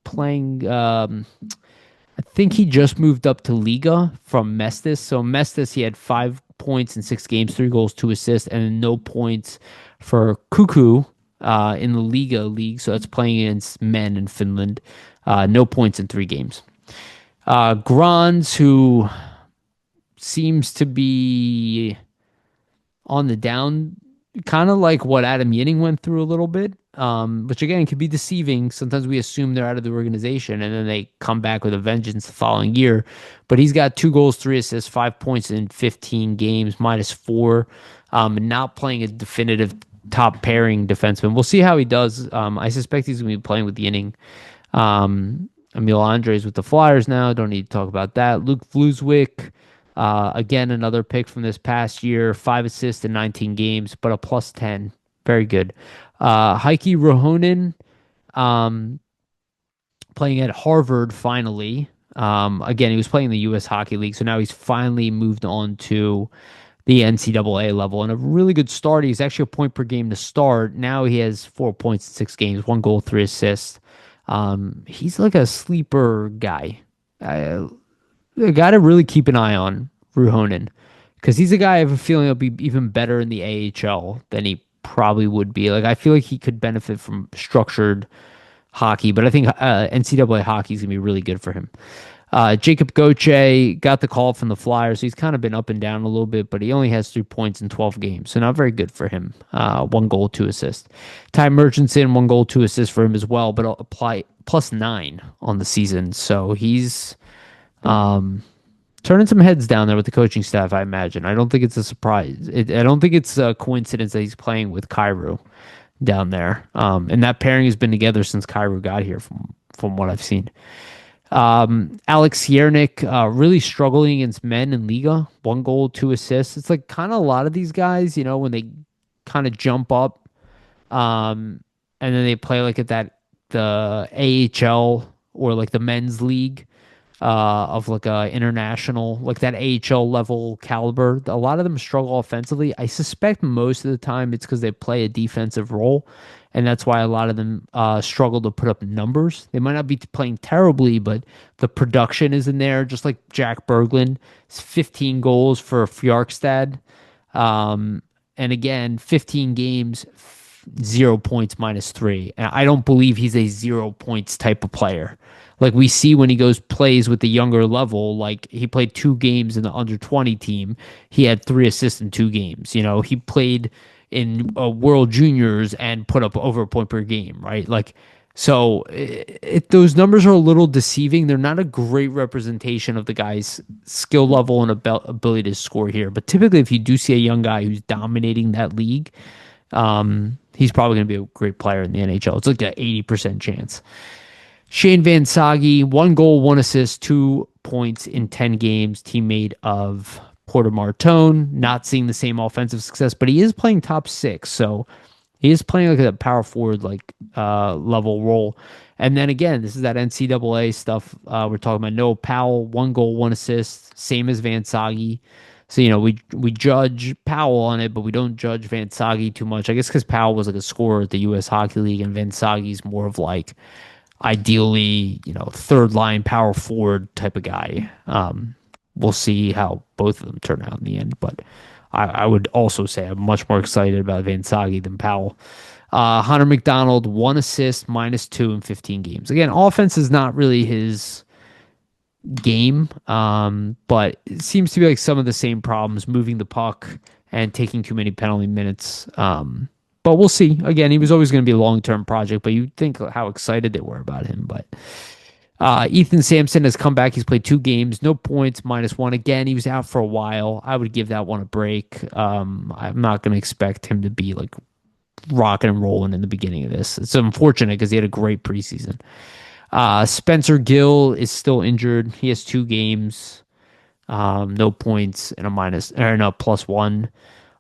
playing. I think he just moved up to Liga from Mestis. So Mestis, he had 5 points in 6 games, 3 goals, 2 assists, and no points for Cuckoo in the Liga league. So that's playing against men in Finland. No points in 3 games. Grans, who seems to be on the down, kind of like what Adam Yinning went through a little bit, which again could be deceiving. Sometimes we assume they're out of the organization and then they come back with a vengeance the following year. But he's got 2 goals, 3 assists, 5 points in 15 games, -4, not playing a definitive top pairing defenseman. We'll see how he does. I suspect he's going to be playing with Yinning. Emil Andres with the Flyers now. Don't need to talk about that. Luke Vluswick, again, another pick from this past year, 5 assists in 19 games, but a +10. Very good. Heikki Ruohonen, playing at Harvard finally. Again, he was playing in the U.S. Hockey League, so now he's finally moved on to the NCAA level. And a really good start. He's actually a point per game to start. Now he has 4 points in 6 games, 1 goal, 3 assists. He's like a sleeper guy. I got to really keep an eye on Ruohonen, because he's a guy I have a feeling he'll be even better in the AHL than he probably would be. Like, I feel like he could benefit from structured hockey, but I think NCAA hockey is going to be really good for him. Jacob Gauthier got the call from the Flyers. He's kind of been up and down a little bit, but he only has 3 points in 12 games, so not very good for him. 1 goal, 2 assists. Ty Murchison, 1 goal, 2 assists for him as well, but I'll apply +9 on the season. So he's turning some heads down there with the coaching staff, I imagine. I don't think it's a surprise. I don't think it's a coincidence that he's playing with Cairo down there. And that pairing has been together since Cairo got here, from what I've seen. Alex Yernick, really struggling against men in Liga. 1 goal, 2 assists. It's like kind of a lot of these guys, when they kind of jump up, and then they play like at the AHL or like the men's league, of like a international, like that AHL level caliber. A lot of them struggle offensively. I suspect most of the time it's because they play a defensive role, and that's why a lot of them struggle to put up numbers. They might not be playing terribly, but the production isn't there. Just like Jack Berglund, it's 15 goals for Fjarkstad, and again, 15 games, 0 points, -3. And I don't believe he's a 0 points type of player. Like we see when he plays with the younger level, like he played 2 games in the under 20 team. He had 3 assists in 2 games. He played in World Juniors and put up over a point per game, right? Like, so those numbers are a little deceiving. They're not a great representation of the guy's skill level and ability to score here. But typically, if you do see a young guy who's dominating that league, He's probably going to be a great player in the NHL. It's like an 80% chance. Shane Van Sage, 1 goal, 1 assist, 2 points in 10 games, teammate of Porter Martone. Not seeing the same offensive success, but he is playing top six. So he is playing like a power forward level role. And then again, this is that NCAA stuff we're talking about. Noah Powell, 1 goal, 1 assist, same as Van Sage. So we judge Powell on it, but we don't judge Van Sage too much. I guess because Powell was like a scorer at the U.S. Hockey League, and Van Sage's more of like ideally, third line power forward type of guy. We'll see how both of them turn out in the end, but I would also say I'm much more excited about Van Sage than Powell. Hunter McDonald, 1 assist, -2 in 15 games. Again, offense is not really his game, but it seems to be like some of the same problems, moving the puck and taking too many penalty minutes. But we'll see. Again, he was always going to be a long-term project, but you'd think how excited they were about him. But Ethan Sampson has come back. He's played 2 games, no points, -1. Again, he was out for a while. I would give that one a break. I'm not going to expect him to be like rocking and rolling in the beginning of this. It's unfortunate because he had a great preseason. Spencer Gill is still injured. He has 2 games, no points and a +1.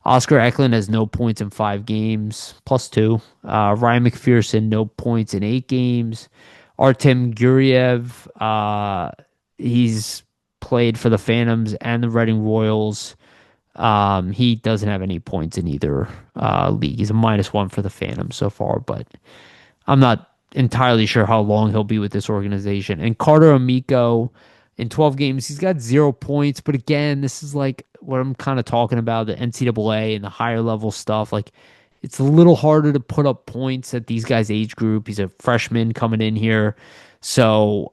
Oscar Eklund has no points in 5 games, +2. Ryan McPherson, no points in 8 games. Artem Guriev, he's played for the Phantoms and the Reading Royals. He doesn't have any points in either league. He's a -1 for the Phantoms so far, but I'm not entirely sure how long he'll be with this organization. And Carter Amico, in 12 games, he's got 0 points. But again, this is like what I'm kind of talking about, the NCAA and the higher level stuff. Like, it's a little harder to put up points at these guys' age group. He's a freshman coming in here. So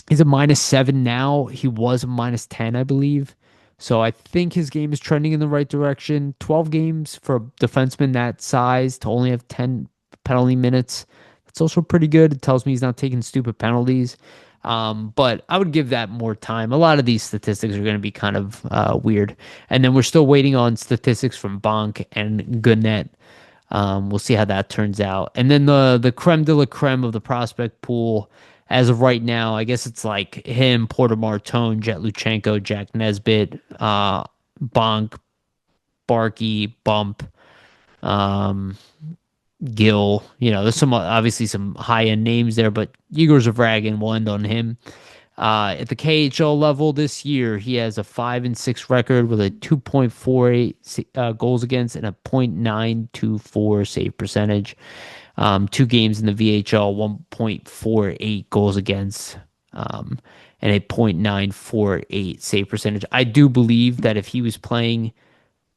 he's a -7 now. He was a -10, I believe. So I think his game is trending in the right direction. 12 games for a defenseman that size to only have 10 penalty minutes. That's also pretty good. It tells me he's not taking stupid penalties. But I would give that more time. A lot of these statistics are going to be kind of weird. And then we're still waiting on statistics from Bonk and Guenette. We'll see how that turns out. And then the creme de la creme of the prospect pool, as of right now, I guess it's like him, Porter Martone, Jet Luchenko, Jack Nesbitt, Bonk, Barkey, Bump, Gill. There's obviously some high end names there, but Igor Zavragin will end on him. At the KHL level this year, he has a 5-6 record with a 2.48 goals against and a .924 save percentage. 2 games in the VHL, 1.48 goals against, and a .948 save percentage. I do believe that if he was playing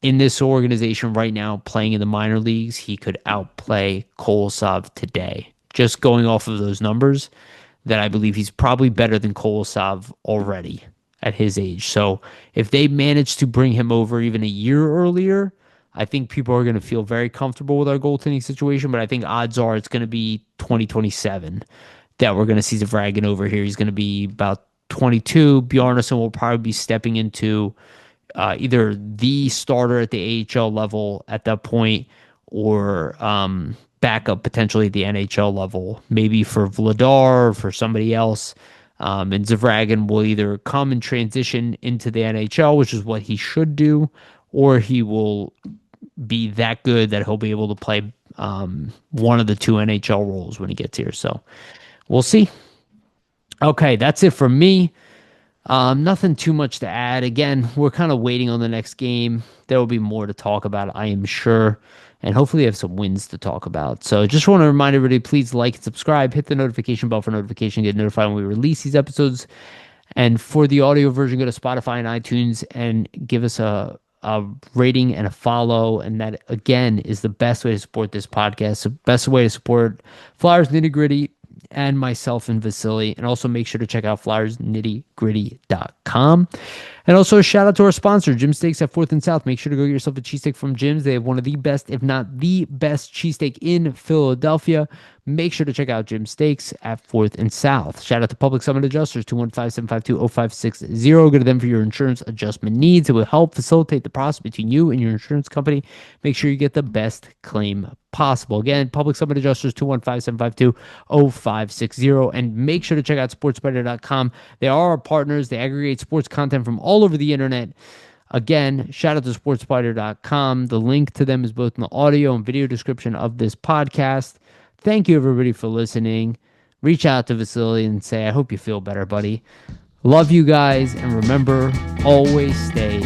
in this organization right now, playing in the minor leagues, he could outplay Kolosov today. Just going off of those numbers, that I believe he's probably better than Kolosov already at his age. So if they manage to bring him over even a year earlier, I think people are going to feel very comfortable with our goaltending situation. But I think odds are it's going to be 2027 that we're going to see Zavragin over here. He's going to be about 22. Bjarnason will probably be stepping into either the starter at the AHL level at that point, or backup potentially at the NHL level, maybe for Vladar or for somebody else. And Zavragin will either come and transition into the NHL, which is what he should do, or he will be that good that he'll be able to play one of the 2 NHL roles when he gets here. So we'll see. Okay, that's it from me. Nothing too much to add. Again, we're kind of waiting on the next game. There will be more to talk about, I am sure, and hopefully have some wins to talk about. So just want to remind everybody, please like and subscribe, hit the notification bell for notification, get notified when we release these episodes. And for the audio version, go to Spotify and iTunes and give us a rating and a follow. And that, again, is the best way to support this podcast, the best way to support Flyers Nitty Gritty and myself and Vasili. And also make sure to check out flyersnittygritty.com. And also a shout out to our sponsor, Jim Steaks at 4th and South. Make sure to go get yourself a cheesesteak from Jim's. They have one of the best, if not the best, cheesesteak in Philadelphia. Make sure to check out Jim Stakes at 4th and South. Shout out to Public Summit Adjusters, 215-752-0560. Go to them for your insurance adjustment needs. It will help facilitate the process between you and your insurance company. Make sure you get the best claim possible. Again, Public Summit Adjusters, 215-752-0560. And make sure to check out sportspider.com. They are our partners. They aggregate sports content from all over the internet. Again, shout out to sportspider.com. The link to them is both in the audio and video description of this podcast. Thank you, everybody, for listening. Reach out to Vasili and say, I hope you feel better, buddy. Love you guys. And remember, always stay